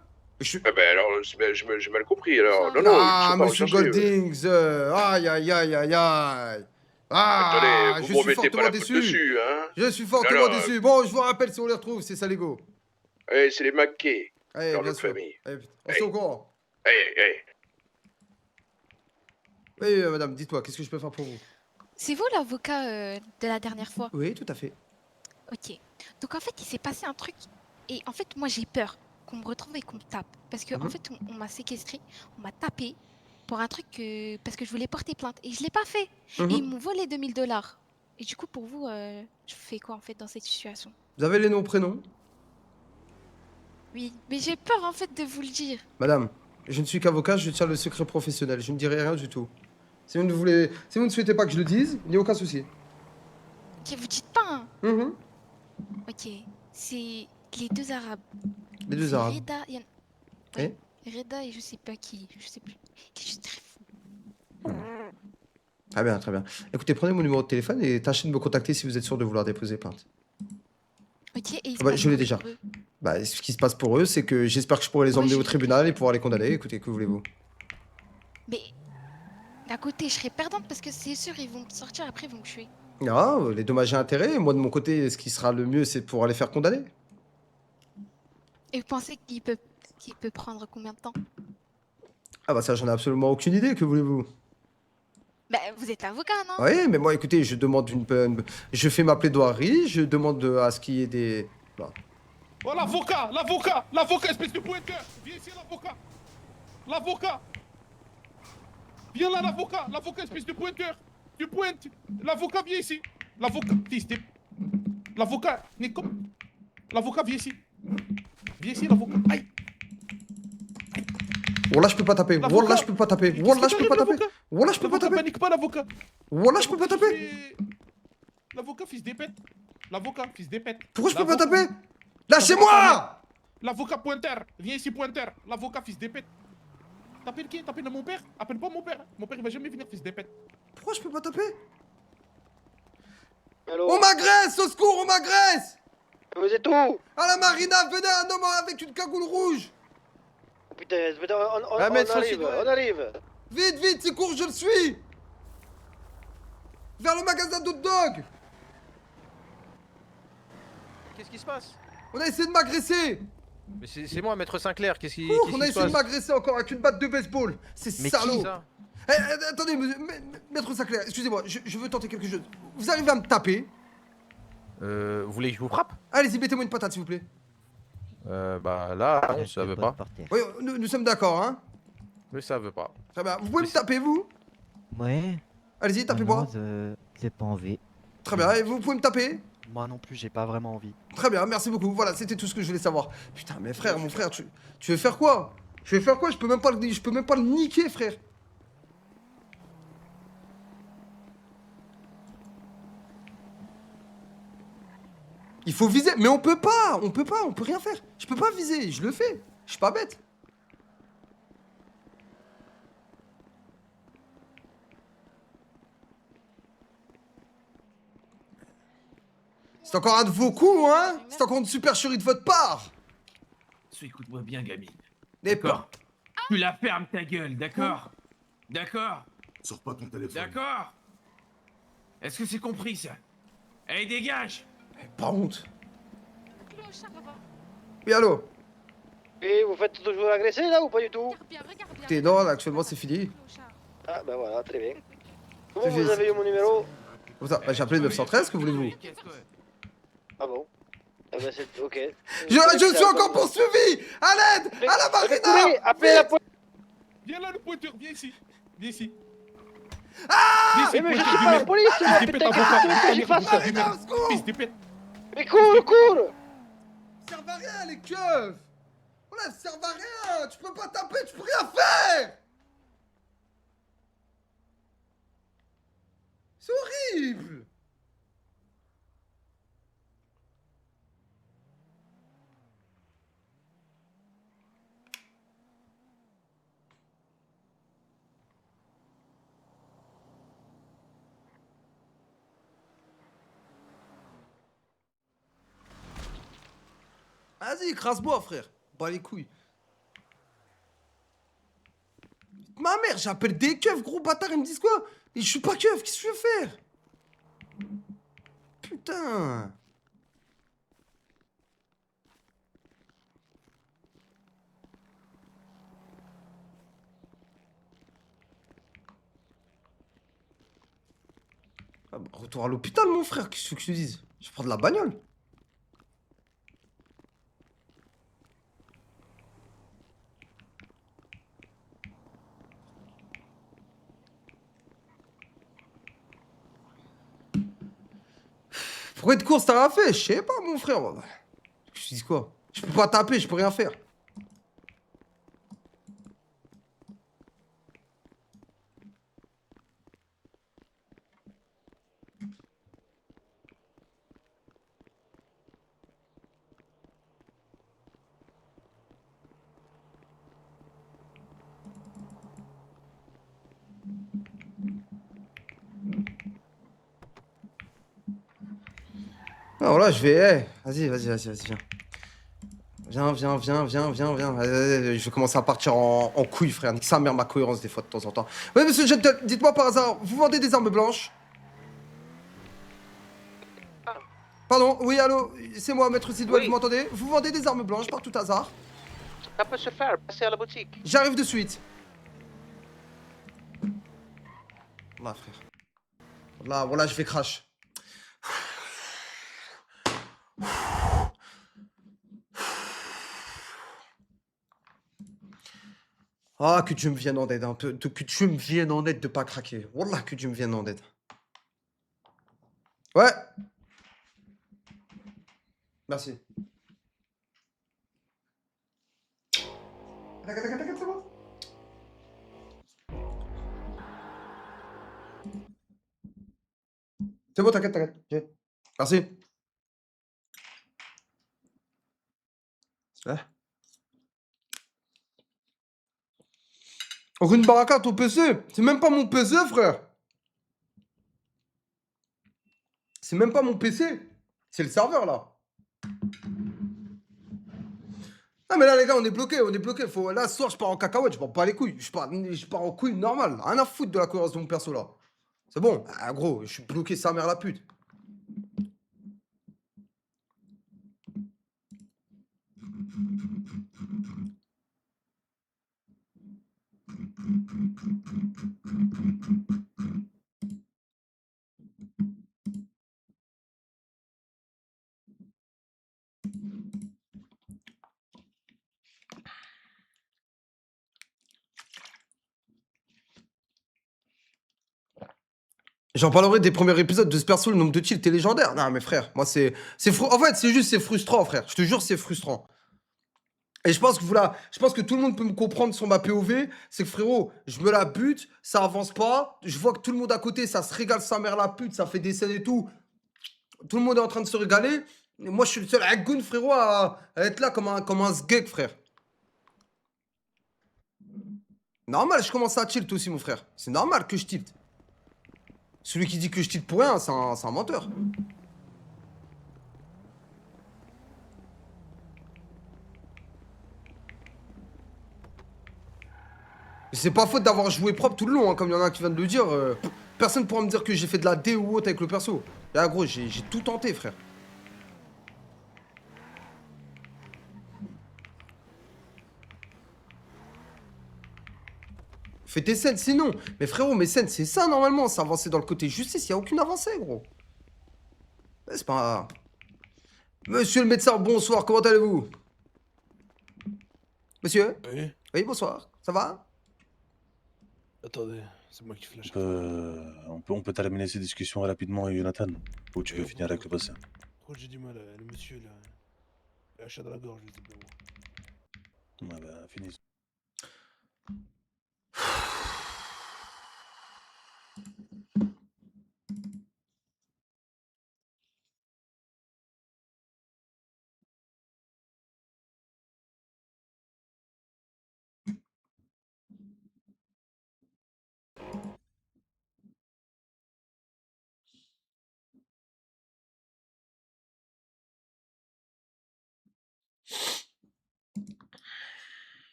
Ah ben alors, j'ai mal compris alors. Non, non, Ah, ils sont pas monsieur recherchés. Goldings, aïe, aïe, aïe, aïe, aïe. Ah, Attendez, je vous suis me mettez pas fortement la faute déçu. dessus, hein. Je suis fortement Alors, déçu. Bon, je vous rappelle si on les retrouve, c'est ça, l'ego. Eh, c'est les McKay, Allez, dans bien notre sûr. famille. Allez, on est au courant. Eh, Oui, madame, dites-moi, qu'est-ce que je peux faire pour vous? C'est vous l'avocat de la dernière fois? Oui, tout à fait. Ok. Donc en fait, il s'est passé un truc. Et en fait, moi j'ai peur qu'on me retrouve et qu'on me tape. Parce que en fait, on m'a séquestré, on m'a tapé pour un truc parce que je voulais porter plainte. Et je l'ai pas fait. Et ils m'ont volé 2000 $. Et du coup, pour vous, je fais quoi en fait dans cette situation? Vous avez les noms, prénoms? Oui, mais j'ai peur en fait de vous le dire. Madame, je ne suis qu'avocat, je tiens le secret professionnel. Je ne dirai rien du tout. Si vous ne souhaitez pas que je le dise, il n'y a aucun souci. Ok, vous dites pas, hein? Ok, c'est les deux Arabes. Les deux C'est Arabes. Reda, Eh Reda et je sais pas qui, je sais plus. Qui est juste très fou. Très bien, très bien. Écoutez, prenez mon numéro de téléphone et tâchez de me contacter si vous êtes sûr de vouloir déposer plainte. Ok, et il se Ah bah, passe je l'ai quoi déjà. pour eux? Bah, ce qui se passe pour eux, c'est que j'espère que je pourrai les emmener au tribunal et pouvoir les condamner. Écoutez, que voulez-vous? Mais d'un côté, je serais perdante parce que c'est sûr, ils vont me sortir après, ils vont me tuer. Ah, les dommages et intérêts. Moi, de mon côté, ce qui sera le mieux, c'est de pouvoir les faire condamner. Et vous pensez qu'il peut prendre combien de temps? Ah bah ça, j'en ai absolument aucune idée. Que voulez-vous? Bah, vous êtes avocat, non? Oui, mais moi, écoutez, je demande je fais ma plaidoirie, je demande à ce qu'il y ait des... Voilà. Oh, l'avocat, l'avocat, l'avocat, espèce de pointeur. Viens ici, l'avocat. L'avocat. Viens là, l'avocat, l'avocat, espèce de pointeur. Tu pointes. L'avocat, viens ici. L'avocat, fils de... L'avocat, Nico. L'avocat, viens ici. Viens ici, l'avocat. Aïe. Wallah, je peux pas taper. Wallah, je peux pas taper. Wallah, je peux pas taper. Wallah, je peux pas taper. Panique pas, l'avocat. Wallah, je peux pas taper. L'avocat, fils d'épette. L'avocat, fils d'épette. Pourquoi je peux pas taper? Lâchez-moi! L'avocat pointeur. Viens ici, pointeur. L'avocat, fils d'épette. T'appelles qui? T'appelles mon père? Appelle pas mon père. Mon père, il va jamais venir, fils d'épette. Pourquoi je peux pas taper? Allô? On m'agresse! Au secours, on m'agresse! Vous êtes où? À la marina, venez un homme avec une cagoule rouge! Putain, on Ahmed, arrive, Sosidoué. on arrive. Vite, vite, c'est court, je le suis! Vers le magasin d'hot dog! Qu'est-ce qui se passe? On a essayé de m'agresser! Mais c'est moi, Maître Sinclair, qu'est-ce qui On a essayé de m'agresser encore avec une batte de baseball! C'est Mais salaud! qui ça? Attendez, maître Sinclair, excusez-moi, je veux tenter quelque chose. Vous arrivez à me taper? Vous voulez que je vous frappe? Allez-y, mettez-moi une patate, s'il vous plaît. Bah là, non, ça veut pas. Oui, nous sommes d'accord, hein? Mais ça veut pas. Très bien. Vous pouvez me taper, vous? Ouais. Allez-y, tapez-moi. J'ai pas envie. Très bien, et vous pouvez me taper? Moi non plus, j'ai pas vraiment envie. Très bien, merci beaucoup. Voilà, c'était tout ce que je voulais savoir. Putain, mais frère, mon frère, tu veux faire quoi? Je vais faire quoi? Je peux même pas le niquer, frère. Il faut viser, mais on peut pas, on peut rien faire. Je peux pas viser, je le fais. Je suis pas bête. C'est encore un de vos coups, hein? C'est encore une supercherie de votre part. Écoute-moi bien, gamine. D'accord. Tu la fermes ta gueule, d'accord? D'accord? Sors pas ton téléphone. D'accord? Est-ce que c'est compris ça? Allez, dégage! Pas honte. Oui, allô? Et vous faites toujours agresser là ou pas du tout? Écoutez, non, là, actuellement, c'est fini. Ah bah voilà, très bien. Comment C'est vous fini. avez eu mon numéro? Bah, j'ai appelé le 913, que voulez-vous? Ah bon? Ah bah c'est... ok. Je suis encore poursuivi! À l'aide! À la marina! Appelez la police! Viens là, le pointeur, viens ici. Viens ici. Ah! Mais je suis pas la police, moi, putain, qu'est-ce que tu veux que j'y fasse? Fils de pète. Mais cours! Ça servent à rien, les keufs! Voilà, ça servent à rien! Tu peux pas taper, tu peux rien faire! C'est horrible! Vas-y, écrase-moi, frère. Bah les couilles. Ma mère, j'appelle des keufs, gros bâtard, ils me disent quoi? Et je suis pas keuf, qu'est-ce que je veux faire? Putain. Ah bah, retour à l'hôpital, mon frère, qu'est-ce que tu veux que je te dise? Je vais prendre la bagnole. Pourquoi de course t'as rien fait? Je sais pas, mon frère. Je te dis quoi? Je peux pas taper, je peux rien faire. Alors là, je vais... Vas-y, viens. Viens. Je vais commencer à partir en couille, frère. Nique sa mère, ma cohérence, des fois, de temps en temps. Ouais, monsieur Gentle, dites-moi par hasard, vous vendez des armes blanches? Pardon, oui, allô, c'est moi, maître Sidwell, vous m'entendez? Vous vendez des armes blanches par tout hasard? Ça peut se faire, passez à la boutique. J'arrive de suite. Là, frère. Voilà, je vais crash. Ah, que Dieu me vienne en aide, hein. Que Dieu me vienne en aide de pas craquer. Wallah, que Dieu me vienne en aide. Ouais. Merci. T'inquiète, c'est bon. C'est bon, t'inquiète. Ok. Merci. Ouais. Rune Baraka, ton PC, c'est même pas mon PC, frère. C'est même pas mon PC. C'est le serveur, là. Ah, mais là, les gars, on est bloqué. Faut... Là, ce soir, je pars en cacahuète, je pars pas les couilles. Je pars en couille normale. Rien à foutre de la cohérence de mon perso, là. C'est bon. Ah, gros, je suis bloqué, sa mère la pute. J'en parlerai des premiers épisodes de ce perso, le nombre de kills était légendaire. Non, mais frère, moi, en fait, c'est frustrant, frère. Je te jure, c'est frustrant. Et je pense que tout le monde peut me comprendre sur ma POV. C'est que, frérot, je me la bute, ça avance pas. Je vois que tout le monde à côté, ça se régale sa mère la pute, ça fait des scènes et tout. Tout le monde est en train de se régaler. Et moi, je suis le seul Agoun, frérot, à être là comme un sgeg, frère. Normal, je commence à tilt aussi, mon frère. C'est normal que je tilt. Celui qui dit que je tilt pour rien, c'est un menteur. C'est pas faute d'avoir joué propre tout le long, hein, comme il y en a qui viennent de le dire. Personne pourra me dire que j'ai fait de la D ou autre avec le perso. Là, gros, j'ai tout tenté, frère. fais tes scènes sinon. Mais frérot, mes scènes, c'est ça normalement. C'est avancer dans le côté justice. Il n'y a aucune avancée, gros. C'est pas. Monsieur le médecin, bonsoir. Comment allez-vous? Monsieur? Oui. Oui, bonsoir. Ça va? Attendez, c'est moi qui flash. On peut terminer ces discussions rapidement, Jonathan. Ou tu veux finir avec le bassin? Trop j'ai du mal, le monsieur là. Il a un chat dans la gorge, je sais pas moi. Ouais, bah, finis.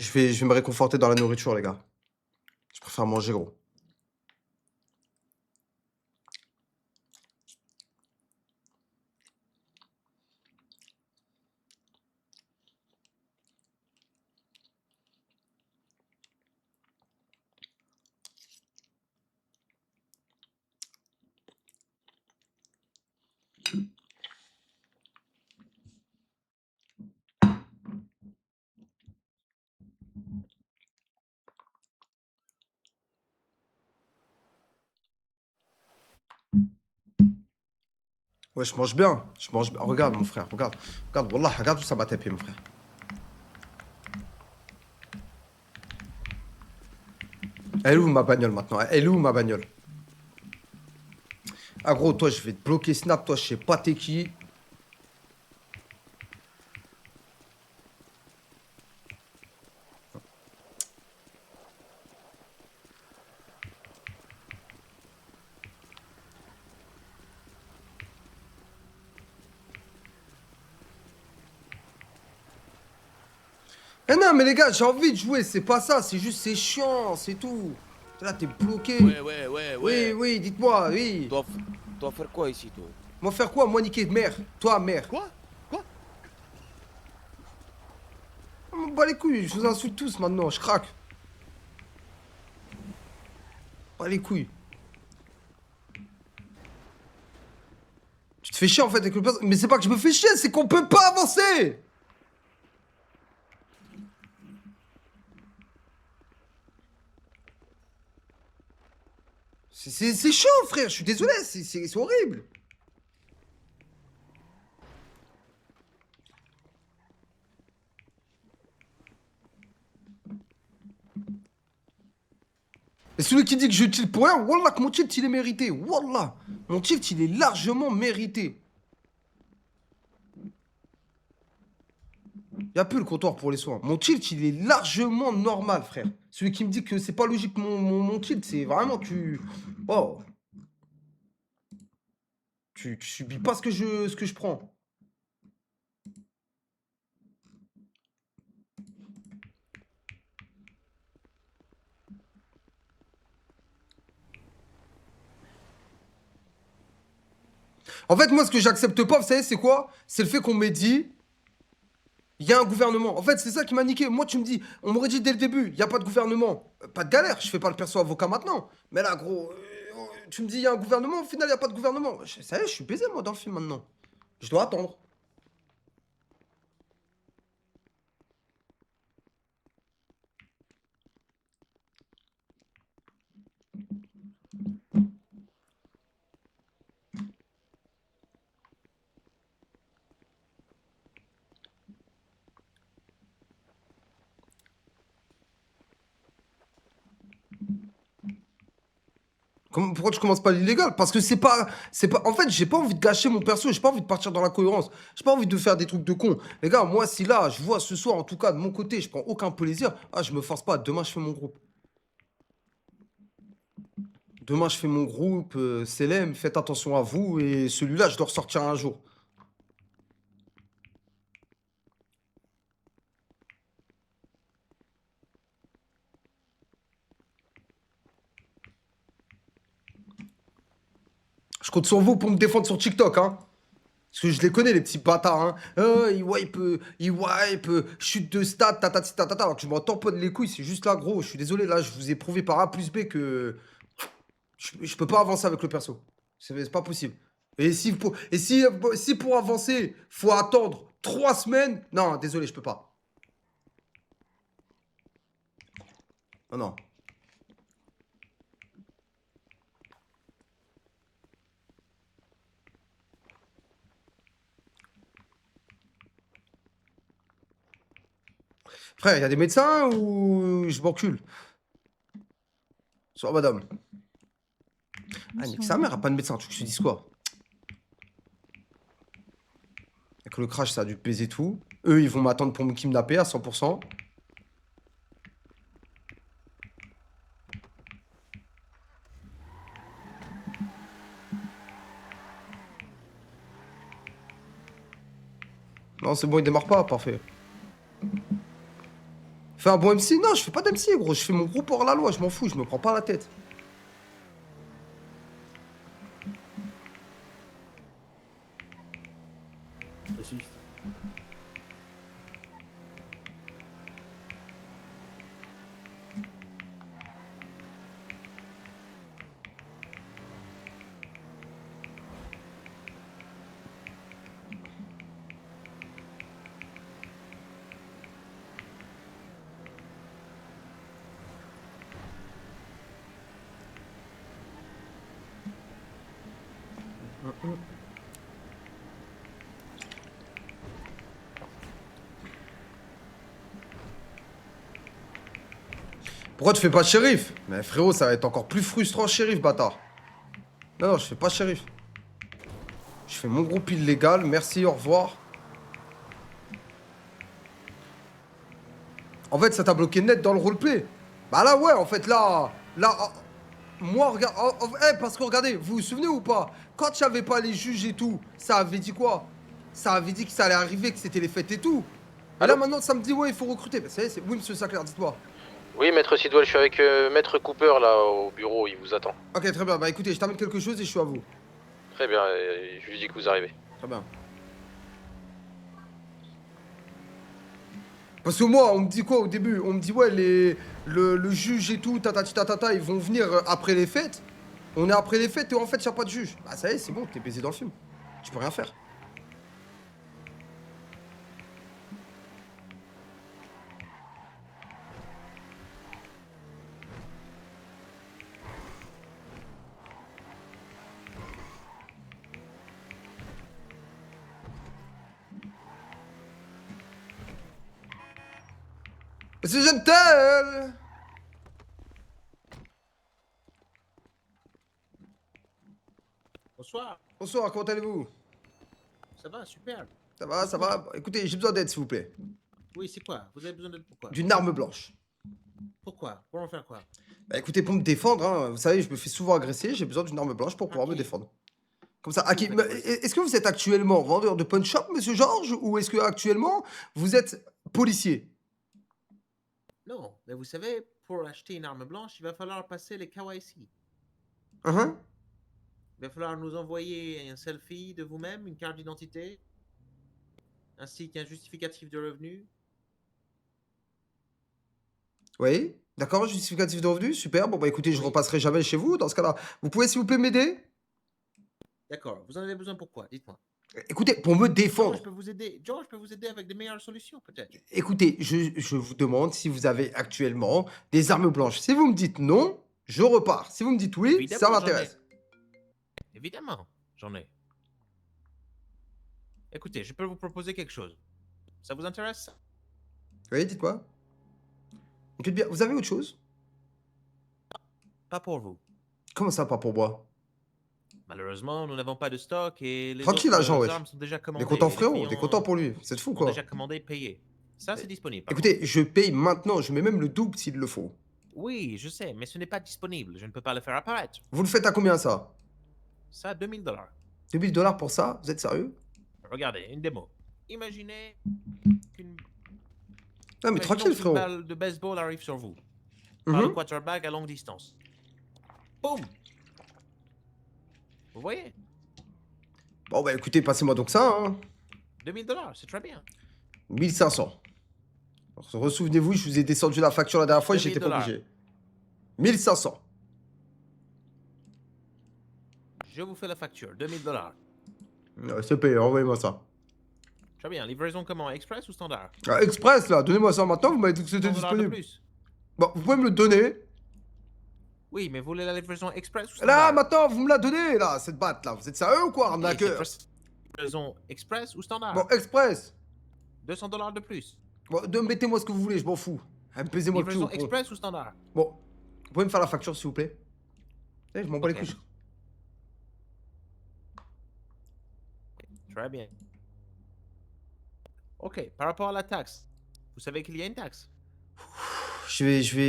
Je vais me réconforter dans la nourriture, les gars. Je préfère manger, gros. Ouais, je mange bien. Je mange bien. Regarde, mon frère. Regarde. Regarde, Wallah, regarde où ça m'a tapé, mon frère. Elle est où ma bagnole maintenant? Elle est où ma bagnole? Ah gros, toi je vais te bloquer Snap, toi je sais pas t'es qui. Eh non mais les gars, j'ai envie de jouer, c'est pas ça, c'est juste c'est chiant, c'est tout. Là t'es bloqué. Ouais. Oui, dites-moi, oui. Toi faire quoi ici, toi? Moi faire quoi? Moi niquer mère. Toi mère. Quoi? On m'en bat les couilles, je vous insulte tous maintenant, je craque. Pas les couilles. Tu te fais chier en fait avec le personnage. Mais c'est pas que je me fais chier, c'est qu'on peut pas avancer. C'est chaud, frère, je suis désolé, c'est horrible. Et celui qui dit que je tilt pour rien, wallah que mon tilt il est mérité, wallah. Mon tilt il est largement mérité. Y'a plus le comptoir pour les soins. Mon tilt il est largement normal, frère. Celui qui me dit que c'est pas logique mon tilt, c'est vraiment tu... Oh. Tu subis pas ce que je prends. En fait, moi, ce que j'accepte pas, vous savez, c'est quoi? C'est le fait qu'on m'ait dit, il y a un gouvernement. En fait, c'est ça qui m'a niqué. Moi, tu me dis, on m'aurait dit dès le début, il n'y a pas de gouvernement. Pas de galère, je fais pas le perso avocat maintenant. Mais là, gros, tu me dis, il y a un gouvernement, au final, il n'y a pas de gouvernement. Ça y est, je suis baisé, moi, dans le film maintenant. Je dois attendre. Pourquoi tu commences pas l'illégal? Parce que c'est pas... En fait, j'ai pas envie de gâcher mon perso, j'ai pas envie de partir dans la cohérence. J'ai pas envie de faire des trucs de con. Les gars, moi, si là, je vois ce soir, en tout cas, de mon côté, je prends aucun plaisir, ah, je me force pas. Demain, je fais mon groupe. Demain, je fais mon groupe. Selem, faites attention à vous. Et celui-là, je dois ressortir un jour. Je compte sur vous pour me défendre sur TikTok, hein. Parce que je les connais, les petits bâtards, hein. Ils wipe, chute de stade, tatati tatata. Alors que je m'en tamponne les couilles, c'est juste là, gros. Je suis désolé, là, je vous ai prouvé par A plus B que. Je peux pas avancer avec le perso. C'est pas possible. Et si pour avancer, faut attendre 3 semaines. Non, désolé, je peux pas. Non, non. Frère, il y a des médecins ou je m'encule? Soir, madame. Ah, nique sa mère, a pas de médecin, tu veux que je te dise quoi? Avec le crash, ça a dû peser tout. Eux, ils vont m'attendre pour me kidnapper à 100%. Non, c'est bon, il démarre pas, parfait. Fais un bon MC? Non, je fais pas d'MC, gros. Je fais mon groupe hors la loi, je m'en fous, je me prends pas la tête. Pourquoi tu fais pas shérif? Mais frérot, ça va être encore plus frustrant, shérif, bâtard. Non, non, je fais pas shérif. Je fais mon groupe illégal, merci, au revoir. En fait, ça t'a bloqué net dans le roleplay. Bah là, ouais, en fait, là... Moi, regarde... parce que regardez, vous vous souvenez ou pas? Quand j'avais pas les juges et tout, ça avait dit quoi? Ça avait dit que ça allait arriver, que c'était les fêtes et tout. Et là, maintenant, ça me dit, ouais, il faut recruter. Bah, ça y est, oui, monsieur Sinclair, dites-moi. Oui, maître Sidwell, je suis avec maître Cooper là au bureau, il vous attend. Ok, très bien. Bah écoutez, je termine quelque chose et je suis à vous. Très bien, je lui dis que vous arrivez. Très bien. Parce que moi, on me dit quoi au début? On me dit, ouais, le juge et tout, tatata, ils vont venir après les fêtes. On est après les fêtes et en fait, y a pas de juge. Bah ça y est, c'est bon, t'es baisé dans le film. Tu peux rien faire. Monsieur Gentel! Bonsoir, Bonsoir, comment allez-vous? ça va, super. Ça va, ça va? Bah, écoutez, j'ai besoin d'aide, s'il vous plaît. Oui, c'est quoi? Vous avez besoin d'aide pourquoi? D'une arme blanche. Pourquoi? Pour en faire quoi? Bah écoutez, pour me défendre, hein, vous savez, je me fais souvent agresser, j'ai besoin d'une arme blanche pour pouvoir me défendre. Comme ça, est-ce que vous êtes actuellement vendeur de pawn shop, monsieur Georges, ou est-ce que actuellement vous êtes policier? Non, mais vous savez, pour acheter une arme blanche, il va falloir passer les KYC. Hein? Il va falloir nous envoyer un selfie de vous-même, une carte d'identité, ainsi qu'un justificatif de revenu. Oui, d'accord, justificatif de revenus, super. Bon, bah écoutez, je repasserai jamais chez vous dans ce cas-là. Vous pouvez, s'il vous plaît, m'aider? D'accord, vous en avez besoin pourquoi? Dites-moi. Écoutez, pour me défendre. George peut vous aider. George peut vous aider avec des meilleures solutions, peut-être. Écoutez, je vous demande si vous avez actuellement des armes blanches. Si vous me dites non, je repars. Si vous me dites oui, Évidemment, ça j'en ai. m'intéresse. Évidemment, j'en ai. Écoutez, je peux vous proposer quelque chose. Ça vous intéresse? Oui, dites-moi. Écoutez bien, vous avez autre chose? Pas pour vous. Comment ça, pas pour moi? Malheureusement, nous n'avons pas de stock et les Tranquille, autres agent, wesh. armes sont déjà Des commandées. contents Les frérot, clients des contents pour lui. Vous êtes fou, ont quoi. déjà commandé et payé. Ça, c'est disponible. par Écoutez, je paye maintenant, je mets même le double s'il le faut. contre. Oui, je sais, mais ce n'est pas disponible. Je ne peux pas le faire apparaître. Vous le faites à combien, ça? Ça, 2000 $. 2000 $ pour ça? Vous êtes sérieux? Regardez, une démo. Imaginez qu'une Ah, mais tranquille, frérot. balle de baseball arrive sur vous. Par le Mhm. quarterback à longue distance. Boum! Vous voyez? Bon, bah écoutez, passez-moi donc ça, hein. 2000 $, c'est très bien. 1500. Ressouvenez-vous, je vous ai descendu la facture la dernière fois et 2000 j'étais pas $. obligé. 1500. Je vous fais la facture, 2000 $. C'est payé, envoyez-moi ça. Très bien, livraison comment? Express ou standard? Ah, Express, là, donnez-moi ça maintenant, vous m'avez dit que c'était 100 $ de disponible. plus. Bon, vous pouvez me le donner. Oui, mais vous voulez la livraison express ou Là, standard? maintenant, vous me la donnez, là, cette batte, là. Vous êtes sérieux ou quoi, Oui, arnaqueur? c'est livraison express ou standard? Bon, Express. 200 $ de plus. Bon, mettez-moi ce que vous voulez, je m'en fous. Pesez-moi le Livraison tout. express ou standard? Bon, vous pouvez me faire la facture, s'il vous plaît? Je m'en bats les Ok. couilles. Très bien. Ok, par rapport à la taxe, vous savez qu'il y a une taxe?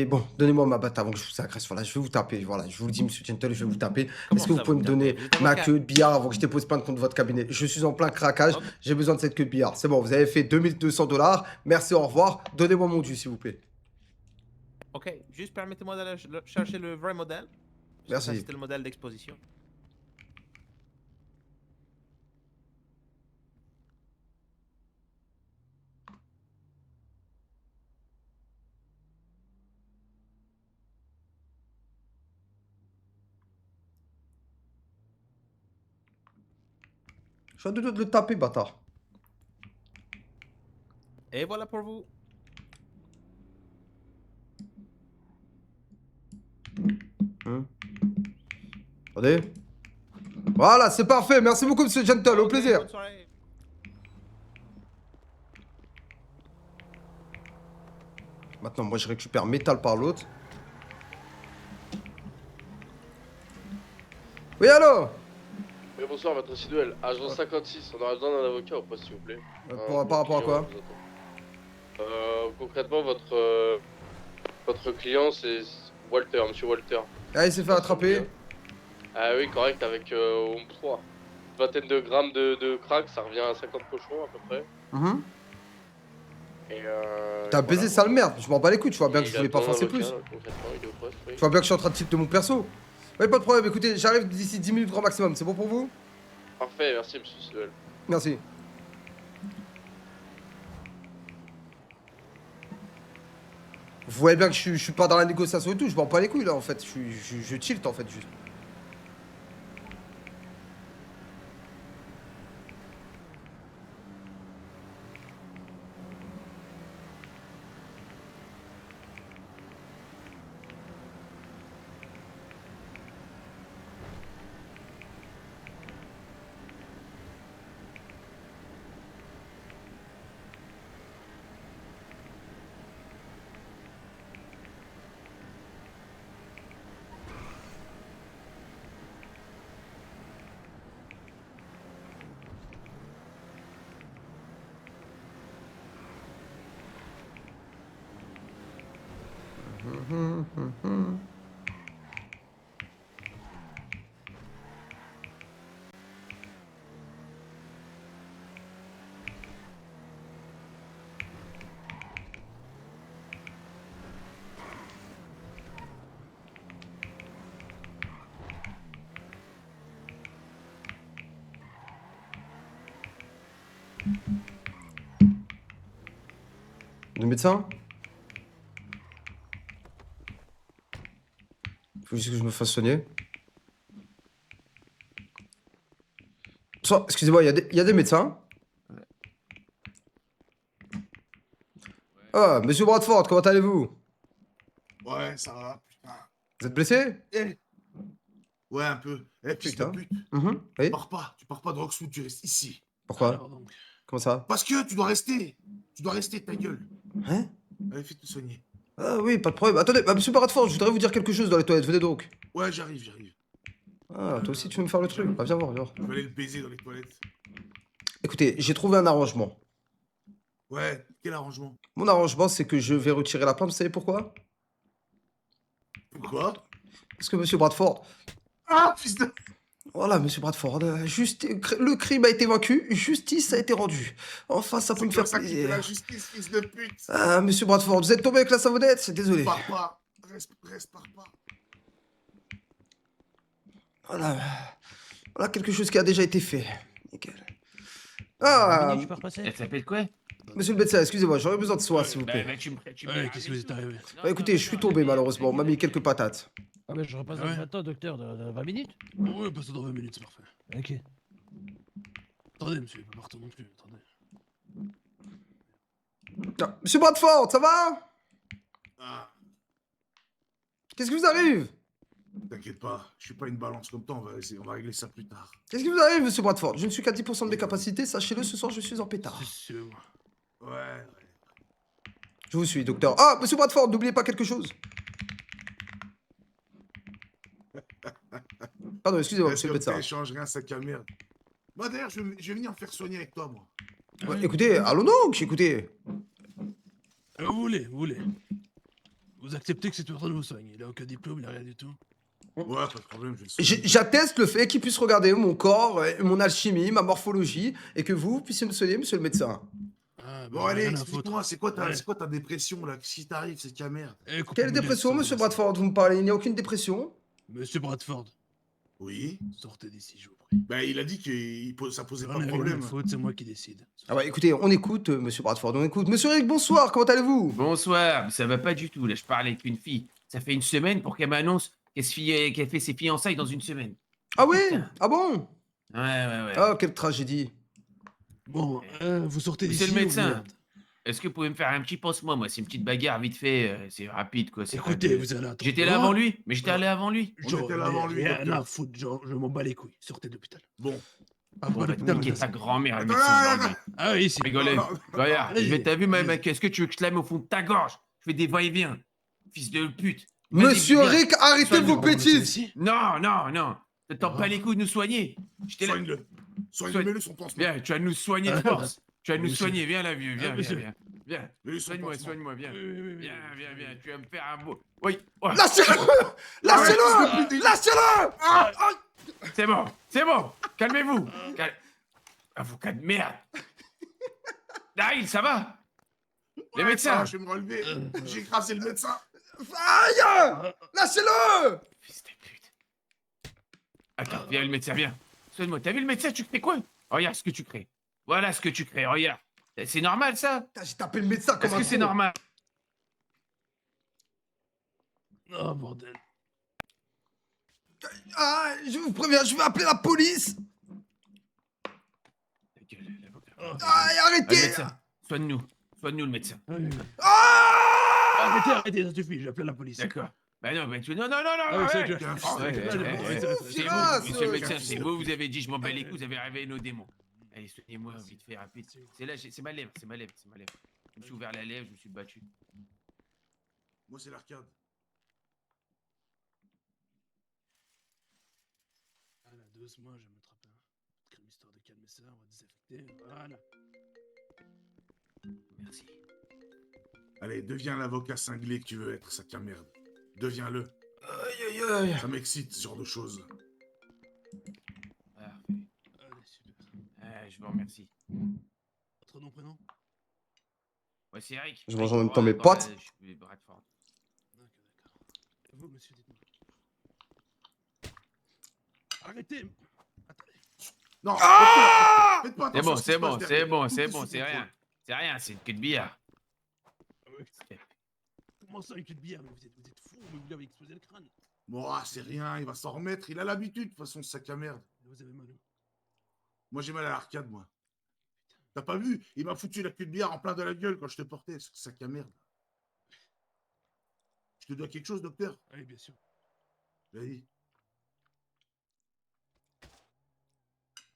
Bon, donnez-moi ma batte avant que je vous agresse. Voilà, je vais vous taper. Voilà, je vous le dis, monsieur Gentle, je vais vous taper. Comment Est-ce que vous ça, pouvez vous me donner tapez? Vous êtes ma avocat? queue de billard avant que je dépose plainte contre votre cabinet? Je suis en plein craquage. J'ai besoin de cette queue de billard. C'est bon, vous avez fait 2200 $. Merci, au revoir. Donnez-moi mon dû, s'il vous plaît. Ok, juste permettez-moi d'aller chercher le vrai modèle. Parce que Merci. ça, c'était le modèle d'exposition. Je suis à deux doigts de le taper, bâtard. Et voilà pour vous. Attendez. Voilà, c'est parfait. Merci beaucoup, monsieur Gentle. Au plaisir. Bonne soirée. Maintenant, moi, je récupère métal par l'autre. Oui, allô? Oui, bonsoir, maître Sidwell. Agent 56, on aurait besoin d'un avocat au poste, s'il vous plaît. Par rapport à quoi? Concrètement, votre client, c'est Walter, monsieur Walter. Ah, il s'est fait attraper. Ah oui, correct, avec Home 3. Une vingtaine de grammes de crack, ça revient à 50 pochons à peu près. Et T'as baisé sale merde. Je m'en bats les couilles. Tu vois bien que il je voulais pas attend un forcer avocat, plus. concrètement, il est au poste, oui. Tu vois bien que je suis en train de tilt de mon perso. Ouais, pas de problème. Écoutez, j'arrive d'ici 10 minutes grand maximum. C'est bon pour vous? Parfait, merci, monsieur Sidwell. Merci. Vous voyez bien que je suis pas dans la négociation et tout. Je m'en bats les couilles là en fait. Je tilt en fait juste. Le médecin? Faut juste que je me fasse soigner. Excusez-moi, il y a des médecins? Ah, monsieur Bradford, comment allez-vous? Ouais, ça va, putain. Vous êtes blessé? Ouais, un peu. Eh, fils de Putain. pute. Oui. Tu pars pas de Roxwood, tu restes ici. Pourquoi? Comment ça? Parce que tu dois rester. Tu dois rester, ta gueule. Hein? Allez, fais te soigner. Ah oui, pas de problème. Attendez, monsieur Bradford, je voudrais vous dire quelque chose dans les toilettes. Venez donc. Ouais, j'arrive. Ah, toi aussi, tu veux me faire le truc? Ah, viens voir, viens voir. Je vais aller le baiser dans les toilettes. Écoutez, j'ai trouvé un arrangement. Ouais, quel arrangement? Mon arrangement, c'est que je vais retirer la plainte. Vous savez pourquoi? Pourquoi? Parce que monsieur Bradford... Ah, fils de... Voilà, monsieur Bradford, le crime a été vaincu, justice a été rendue. Enfin, ça peut me faire C'est plaisir. la justice, fils de pute. Ah, monsieur Bradford, vous êtes tombé avec la savonnette, c'est désolé. Pars pas. Reste, pars pas. Voilà. Voilà quelque chose qui a déjà été fait. Nickel. Ah, Elle s'appelle quoi? monsieur le médecin, excusez-moi, j'aurais besoin de soins, s'il vous plaît. Qu'est-ce que vous êtes arrivé? Bah, écoutez, je suis tombé malheureusement, on m'a mis quelques patates. Ah, mais je repasse Ah ouais. maintenant, docteur, dans 20 minutes. Ouais, passe dans 20 minutes, c'est parfait. Ok. Attendez, monsieur, pas partout non plus, attendez. Ah, monsieur Bradford, ça va? Qu'est-ce qui vous arrive? T'inquiète pas, je suis pas une balance comme toi, on va régler ça plus tard. Qu'est-ce qui vous arrive, monsieur Bradford? Je ne suis qu'à 10% de mes capacités, sachez-le, ce soir je suis en pétard. Ouais. Je vous suis, docteur. Ah, monsieur Bradford, n'oubliez pas quelque chose. Pardon, excusez-moi, monsieur le médecin. Je changerai un sac à merde. Moi d'ailleurs, je vais venir me faire soigner avec toi, moi. Ouais, écoutez, allons donc, écoutez. Vous voulez. Vous acceptez que cette personne vous soigne. Il a aucun diplôme, il a rien du tout. Ouais, pas de problème, je vais le soigner. J'atteste le fait qu'il puisse regarder mon corps, mon alchimie, ma morphologie, et que vous puissiez me soigner, monsieur le médecin. Bon, allez, explique-moi, c'est quoi ta dépression, là? Qu'est-ce qui t'arrive, c'est qu'à merde? Quelle dépression, monsieur Bradford? Vous me parlez, il n'y a aucune dépression. Monsieur Bradford. Oui? Sortez d'ici, je vous prie. Ben, il a dit que ça posait pas J'en ai de rien à problème. foutre, c'est moi qui décide. Ah bah écoutez, on écoute, monsieur Bradford, on écoute. Monsieur Rick, bonsoir, comment allez-vous? Bonsoir, ça va pas du tout. Là, je parle avec une fille. Ça fait une semaine pour qu'elle m'annonce qu'elle fait ses fiançailles dans une semaine. Ah ouais? Ah bon? Ouais. Ah, quelle tragédie. Bon, vous sortez d'ici. Monsieur le ou médecin, merde? est-ce que vous pouvez me faire un petit pansement, moi? C'est une petite bagarre vite fait, c'est rapide, quoi. Écoutez, vous allez attendre. J'étais là avant lui, mais j'étais allé avant lui. On était là avant lui, Rien docteur. à foutre, genre, je m'en bats les couilles. Sortez de l'hôpital. Bon. Ah, Bon, pas bah, l'hôpital, niquer madame. ta grand-mère, le Attends, médecin aujourd'hui. Ah oui, c'est. Rigolez. Regarde, Allez-y, je vais t'avoir, ma allez-y. qu'est-ce que tu veux que je te la mets au fond de ta gorge? Je fais des va-et-vient. Fils de pute. Monsieur Vas-y, viens. Rick, arrêtez Soigne-le. vos bêtises. Non. Ne t'en pas les couilles de nous soigner. J'étais là. Soigne-le. Soigne-le son pansement. Viens, tu vas nous soigner de force. Tu vas nous Monsieur. soigner, viens là, vieux. Viens. Mets-le son Soigne-moi, pansement. viens. Oui. Viens. Tu vas me faire un beau. Oui. Oh. Lâchez-le! Lâchez-le! Lâchez-le! Ah, ah. C'est bon. Calmez-vous. Avocat de merde. Daryl, ça va? Les médecins. Je vais me relever. J'ai écrasé le médecin. Aïe! Lâchez-le! Fils de pute. Attends, viens le médecin, viens. Soigne-moi. T'as vu le médecin, tu crées quoi? Regarde ce que tu crées. Voilà ce que tu crées, regarde. C'est normal, ça? Putain, j'ai tapé le médecin comme Est-ce un que c'est con. normal? Oh, bordel. Ah, je vous préviens, je vais appeler la police. Ta gueule, l'avocat. Aïe, arrêtez! Le médecin, soigne-nous. Soigne-nous, le médecin. Ah! Arrêtez, ça suffit, j'appelle la police. D'accord. Bah non, mais tu... Non, Ah oui, c'est vrai que- c'est Firas, vous, monsieur le médecin, Firas. c'est vous, vous avez dit, je m'en bats les couilles, vous avez réveillé nos démons. Allez, soignez-moi, vite fait, rapide. C'est là, c'est ma lèvre. Je me suis ouvert la lèvre, je me suis battu. Moi, c'est l'arcade. Voilà, doucement, je vais me trapper un crème histoire de calmer ça, on va désaffecter, voilà. Merci. Allez, deviens l'avocat cinglé que tu veux être, sac à merde. Deviens-le. Aïe. Ça m'excite, ce genre de choses. Parfait. Allez, super. Je vous remercie. Votre nom, prénom? Ouais, c'est Eric. Je mange en même temps mes Dans potes. la- Je suis Bradford. D'accord. Et vous, monsieur, dites-moi. Arrêtez! Attendez. Non, Ah! faites pas C'est attention bon, à ce qui se passe derrière. Tout est sous c'est contrôle. rien. C'est rien, c'est une queue de billard. Ah ouais. Comment ça, avec une bière? Mais vous êtes fou, mais vous lui avez explosé le crâne. Bon, c'est rien, il va s'en remettre. Il a l'habitude, de toute façon, ce sac à merde. Vous avez mal où? Moi, j'ai mal à l'arcade, moi. T'as pas vu? Il m'a foutu la queue de bière en plein de la gueule quand je te portais, ce sac à merde. Je te dois quelque chose, docteur? Oui, bien sûr. Vas-y.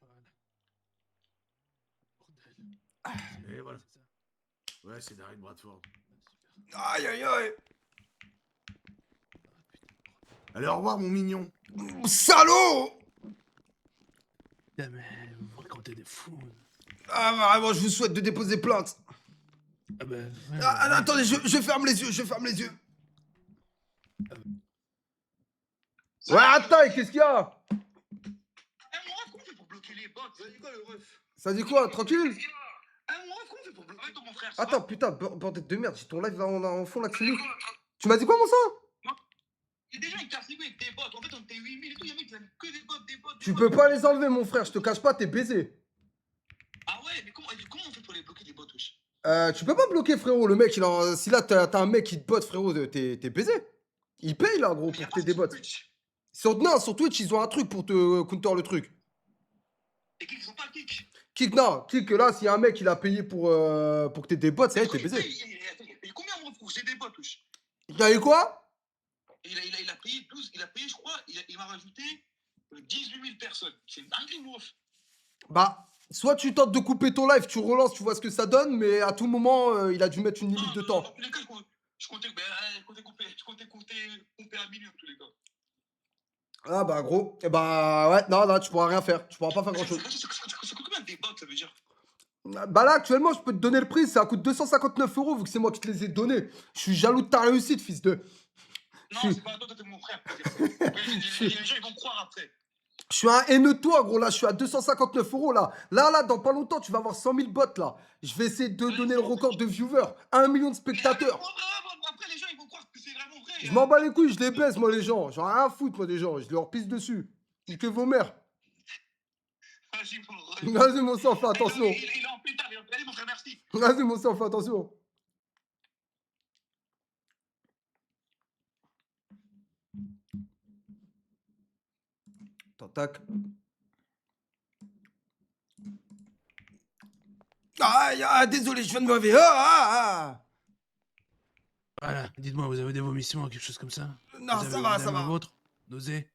Bordel. Et voilà. Ouais, c'est Daryl Bradford. Aïe. Allez, au revoir, mon mignon. Salaud! Putain, mais vous racontez des fous. Ah, vraiment, je vous souhaite de déposer plainte. Ah ben. Ouais, Ah, attendez, je ferme les yeux, Ouais, attends, qu'est-ce qu'il y a? Ça dit quoi? Tranquille? Attends, putain, bordel de merde, j'ai ton live là en fond là, Xenu. Tu m'as dit quoi, mon sang? Il y a des gens, ils casse les couilles avec tes bots. En fait, on était 8000 et tout. Y'a mec qui aime que des bots, des bots. Tu peux pas les enlever, mon frère, je te cache pas, t'es baisé. Ah ouais, mais comment on fait pour les bloquer, les bots, wesh? Tu peux pas bloquer, frérot. Le mec, si là, t'as un mec qui te botte, frérot, t'es baisé. Il paye, là, gros, pour que t'aies des bots. Non, sur Twitch, ils ont un truc pour te counter le truc. Et qu'ils ont pas kick. Kick, là, s'il y a un mec qui l'a payé pour que t'aies des bots, c'est t'es baisé. Il a payé combien, mon frère? J'ai des bots, wesh. Il a eu quoi? Il a payé 12, il a payé, je crois, il m'a rajouté 18 000 personnes. C'est une dinguerie, mon ref. Bah, soit tu tentes de couper ton live, tu relances, tu vois ce que ça donne, mais à tout moment, il a dû mettre une limite de temps. Dans tous les cas, je comptais couper à minuit, en tous les cas. Ah bah gros, bah ouais, non, tu pourras rien faire, tu pourras pas faire grand chose. Ça coûte combien des bots, ça veut dire? Bah là actuellement je peux te donner le prix, ça coûte 259 € vu que c'est moi qui te les ai donnés. Je suis jaloux de ta réussite, fils de... Non, c'est pas toi, t'es mon frère. Les gens ils vont croire après. Je suis un haineux de toi, gros, là, je suis à 259 € là. Là, dans pas longtemps, tu vas avoir 100 000 bots là. Je vais essayer de donner le record de viewers. 1 million de spectateurs. Après, les gens ils vont croire que c'est vraiment vrai. Je m'en bats les couilles, je les baisse, moi, les gens. J'en ai rien à foutre, moi, des gens. Je leur pisse dessus. Niquez vos mères. Vas-y, mon sang, fais attention. Il est en pétard, allez, mon frère, merci. Vas-y, mon sang, fais attention. Tac. Désolé, je viens de me lever. Voilà, dites-moi, vous avez des vomissements, quelque chose comme ça? Non, Vous ça avez- va, vous ça avez va. le vôtre? Nausée?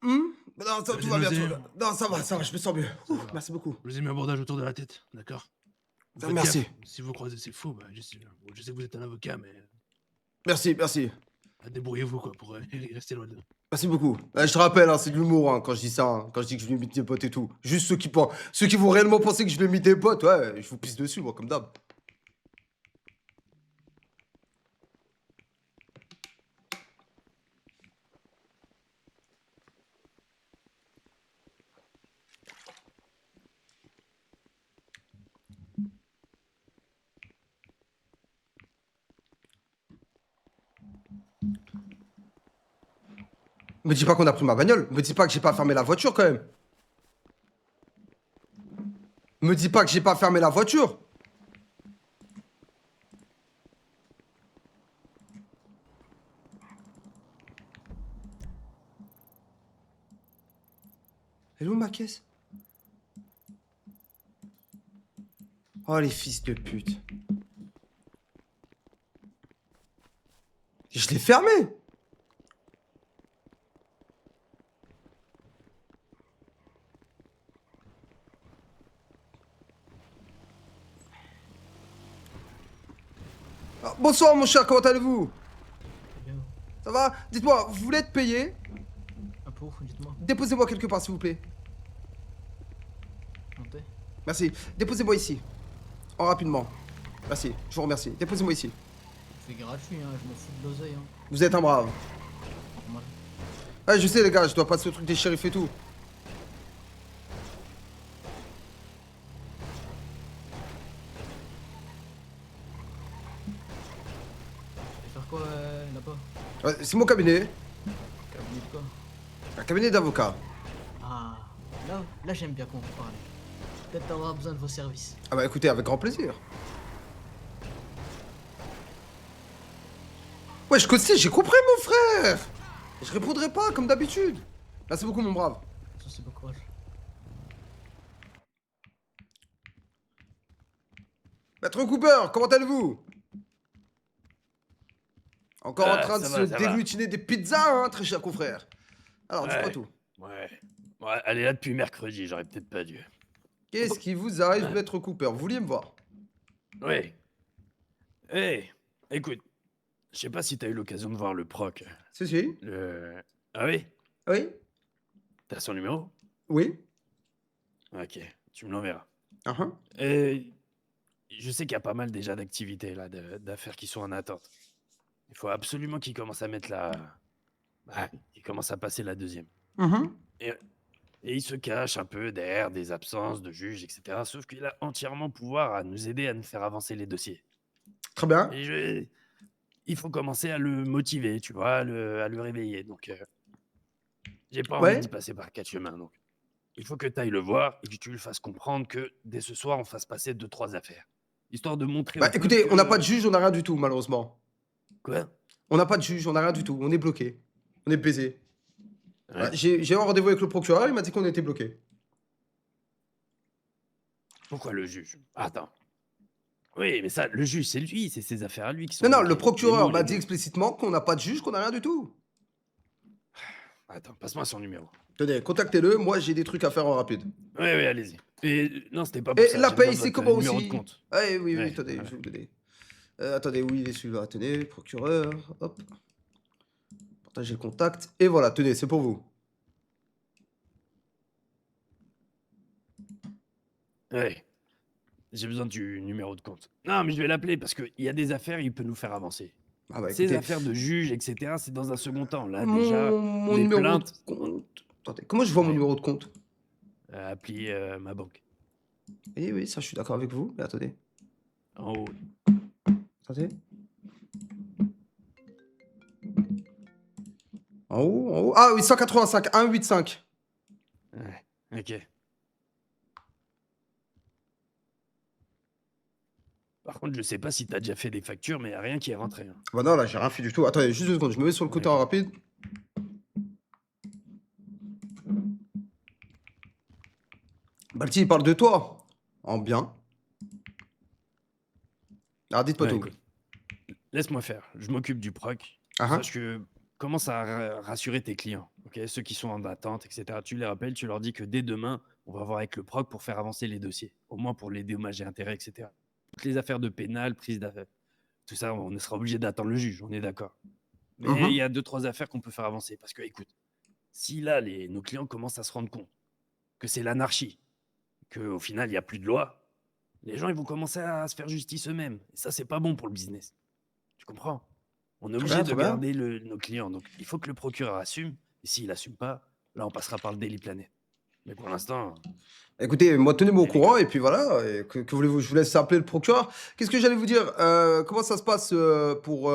Non, ça, Vous tout avez va bien. des tout va nausées, bien. Non, ça va, je me sens mieux. Ouf, merci beaucoup. Je vous ai mis un bordage autour de la tête, d'accord? Faites Merci. gaffe, si vous croisez ces fous, bah, je sais que vous êtes un avocat, mais Merci. débrouillez-vous quoi pour rester loin de... Merci beaucoup. Je te rappelle, hein, c'est de l'humour hein, quand je dis ça, hein, quand je dis que je lui ai mis des potes et tout. Juste ceux qui vont réellement penser que je lui ai mis des potes, ouais, je vous pisse dessus, moi, comme d'hab. Me dis pas qu'on a pris ma bagnole. Me dis pas que j'ai pas fermé la voiture quand même. Me dis pas que j'ai pas fermé la voiture. Elle est où ma caisse? Oh les fils de pute. Je l'ai fermé. Ah, bonsoir mon cher, comment allez-vous? Ça va? Dites-moi, vous voulez être payé? Dites-moi. Déposez-moi quelque part s'il vous plaît. Montez. Merci. Déposez-moi ici. En rapidement. Merci, je vous remercie. Déposez-moi ici. C'est gratuit, hein, je m'en fous de l'oseille. Hein. Vous êtes un brave. Normal. Ouais, je sais les gars, je dois passer au truc des shérifs et tout. Et faire quoi là-bas? Ouais, c'est mon cabinet. Cabinet de quoi? Un cabinet d'avocat. Ah, là j'aime bien qu'on vous parle. Peut-être avoir besoin de vos services. Ah bah écoutez, avec grand plaisir. Ouais, je connais, j'ai compris mon frère. Je répondrai pas comme d'habitude. Merci beaucoup mon brave. C'est bon courage. Maître Cooper, comment allez-vous? Encore en train de ça se va. déglutiner des pizzas, hein, très cher confrère. Alors, dis-moi Ouais. tout. Ouais, elle est là depuis mercredi, j'aurais peut-être pas dû. Qu'est-ce qui vous arrive, Maître Cooper? Vous vouliez me voir? Ouais. Hey, écoute, je sais pas si t'as eu l'occasion de voir le proc. Si. Ah oui? Oui? T'as son numéro? Oui. Ok, tu me l'enverras. Uh-huh. Et je sais qu'il y a pas mal déjà d'activités là, d'affaires qui sont en attente. Il faut absolument qu'il commence à mettre la... Bah, il commence à passer la deuxième. Mhm. Et il se cache un peu derrière des absences de juges, etc. Sauf qu'il a entièrement pouvoir à nous aider à nous faire avancer les dossiers. Très bien. Et il faut commencer à le motiver, tu vois, à le réveiller. Donc, j'ai pas envie Ouais. d'y passer par 4 chemins. Donc, il faut que tu ailles le voir et que tu lui fasses comprendre que dès ce soir, on fasse passer 2-3 affaires. Histoire de montrer. Bah au peuple écoutez, on n'a que- pas de juge, on n'a rien du tout, malheureusement. Quoi? On n'a pas de juge, on n'a rien du tout. On est bloqué. On est baisé. Ouais. Bah, j'ai eu un rendez-vous avec le procureur, il m'a dit qu'on était bloqué. Pourquoi le juge? Attends. Oui, mais ça, le juge, c'est lui, c'est ses affaires à lui qui sont. Non, non, bloquées. le procureur Les m'a mots. dit explicitement qu'on n'a pas de juge, qu'on n'a rien du tout. Attends, passe-moi son numéro. Tenez, contactez-le, moi j'ai des trucs à faire en rapide. Oui, oui, allez-y. Et non, c'était pas pour Et ça. la j'ai besoin paye, de c'est votre comment numéro aussi de compte. Ah, oui, oui, Ouais, attendez, ouais. je vais vous donner. Attendez, oui, il est celui-là. Tenez, procureur, hop. Partagez le contact. Et voilà, tenez, c'est pour vous. Ouais. J'ai besoin du numéro de compte. Non, mais je vais l'appeler parce qu'il y a des affaires, il peut nous faire avancer. Ah bah Ces écoutez, affaires de juge, etc., c'est dans un second temps. Là, mon, déjà, mon les numéro plaintes. de compte. Attendez, comment je vois mon numéro de compte Appli ma banque. Eh oui, ça, je suis d'accord avec vous. Mais attendez. En haut. Attendez. En haut, en haut. Ah oui, 185, 185. Ouais, ok. Par contre, je sais pas si t'as déjà fait des factures, mais y a rien qui est rentré. Hein. Bah non, là, j'ai rien fait du tout. Attendez, juste 2 secondes, je me mets sur le côté en rapide. Balti, il parle de toi. En bien. Alors, dites-moi Ouais, tout. écoute, laisse-moi faire. Je m'occupe du proc. Ah, Sache que commence à rassurer tes clients, ok? Ceux qui sont en attente, etc. Tu les rappelles, tu leur dis que dès demain, on va voir avec le proc pour faire avancer les dossiers. Au moins pour les dommages et intérêts, etc. Toutes les affaires de pénal, prise d'affaires, tout ça, on sera obligé d'attendre le juge, on est d'accord. Mais il y a 2-3 affaires qu'on peut faire avancer. Parce que, écoute, si là, nos clients commencent à se rendre compte que c'est l'anarchie, qu'au final, il n'y a plus de loi, les gens ils vont commencer à se faire justice eux-mêmes. Et ça, c'est pas bon pour le business. Tu comprends? On est Très obligé bien, de très bien. garder nos clients. Donc, il faut que le procureur assume. Et s'il assume pas, là, on passera par le Daily Planet. Mais pour l'instant, Écoutez, moi, tenez-moi au courant, et puis voilà. Et que voulez-vous, je vous laisse appeler le procureur. Qu'est-ce que j'allais vous dire comment ça se passe pour.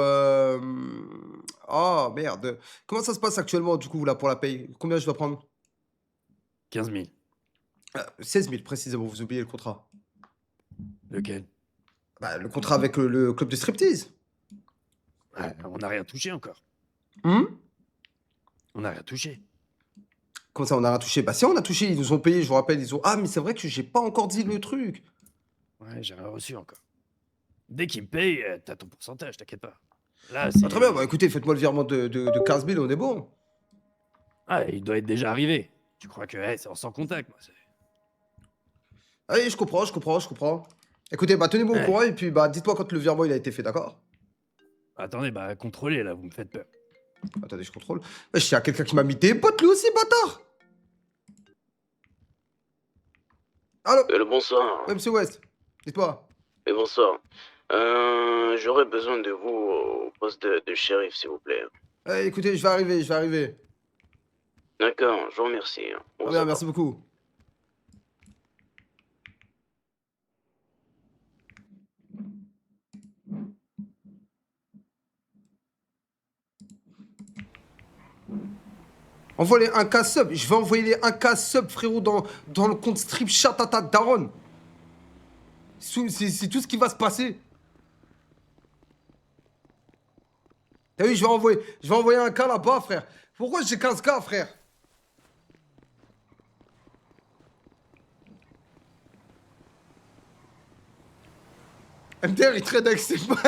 Oh, merde. Comment ça se passe actuellement, du coup, là, pour la paye Combien je dois prendre 15 000. 16 000, précisément, vous oubliez le contrat. Lequel? Bah, le contrat avec le club de striptease. Ouais, on n'a rien touché encore. Hmm On n'a rien touché. Comment ça, on a rien touché Bah, si, on a touché, ils nous ont payé, je vous rappelle, ils ont. Ah, mais c'est vrai que j'ai pas encore dit le truc. Ouais, j'ai rien reçu encore. Dès qu'il me paye, t'as ton pourcentage, t'inquiète pas. Là, Ah, très bien, bah écoutez, faites-moi le virement de 15 000 et on est bon. Ah, il doit être déjà arrivé. Tu crois que c'est sans contact, moi. Allez, je comprends, je comprends, je comprends. Écoutez, bah tenez-moi au Ouais. courant et puis bah dites-moi quand le virement il a été fait, d'accord? Attendez, bah contrôlez là, vous me faites peur. Attendez, je contrôle. Je suis à quelqu'un qui m'a mis des potes lui aussi, bâtard! Allô? Le bonsoir. Ouais, monsieur West, dites-moi. Et bonsoir. J'aurais besoin de vous au poste de shérif, s'il vous plaît. Écoutez, je vais arriver, je vais arriver. D'accord, je vous remercie. On Ah se bien, voit. merci beaucoup. Envoie-les un K sub. Je vais envoyer les 1K sub, frérot, dans le compte strip chatata daron. C'est tout ce qui va se passer. T'as vu, je vais envoyer un K là-bas, frère. Pourquoi j'ai 15K, frère? MDR, il trade avec ses potes.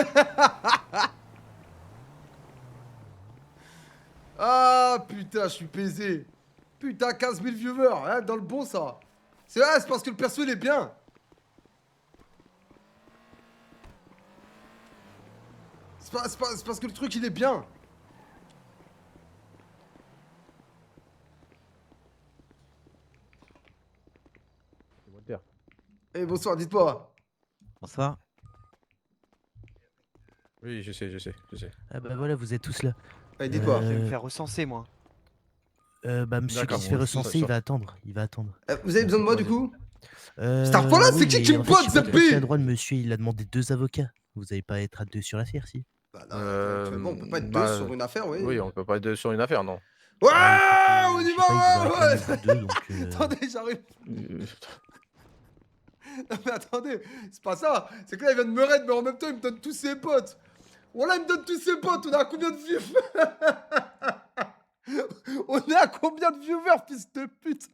Ah, putain, je suis baisé. Putain, 15 000 viewers, hein, dans le bon, ça. C'est vrai, c'est parce que le perso, il est bien. C'est parce que le truc, il est bien. Eh, bonsoir, dites-moi. Bonsoir. Oui, je sais. Ah bah voilà, vous êtes tous là. Allez, dites-moi. Euh, Je vais me faire recenser, moi. Bah monsieur D'accord, qui se fait bon, recenser, il va attendre. Il va attendre. Vous avez besoin de moi, du coup? Euh, Starfall, c'est oui, qui mais qui me en fait, pote, je sais pas trop Zappé? qui a le droit de monsieur, il a demandé 2 avocats. Vous allez pas être à 2 sur l'affaire, si? Bah là, actuellement, on peut pas être deux bah, sur une affaire, oui. Oui, on peut pas être deux sur une affaire, non. Ouais, on y je sais pas, ils va, vous ouais, auraient quand même ouais. deux, donc, Attendez, j'arrive. Non mais attendez, c'est pas ça. C'est que là, il vient de me raid, mais en même temps, il me donne tous ses potes. Voilà, il me donne tous ses potes. On est à combien de viewers? On est à combien de viewers, fils de pute?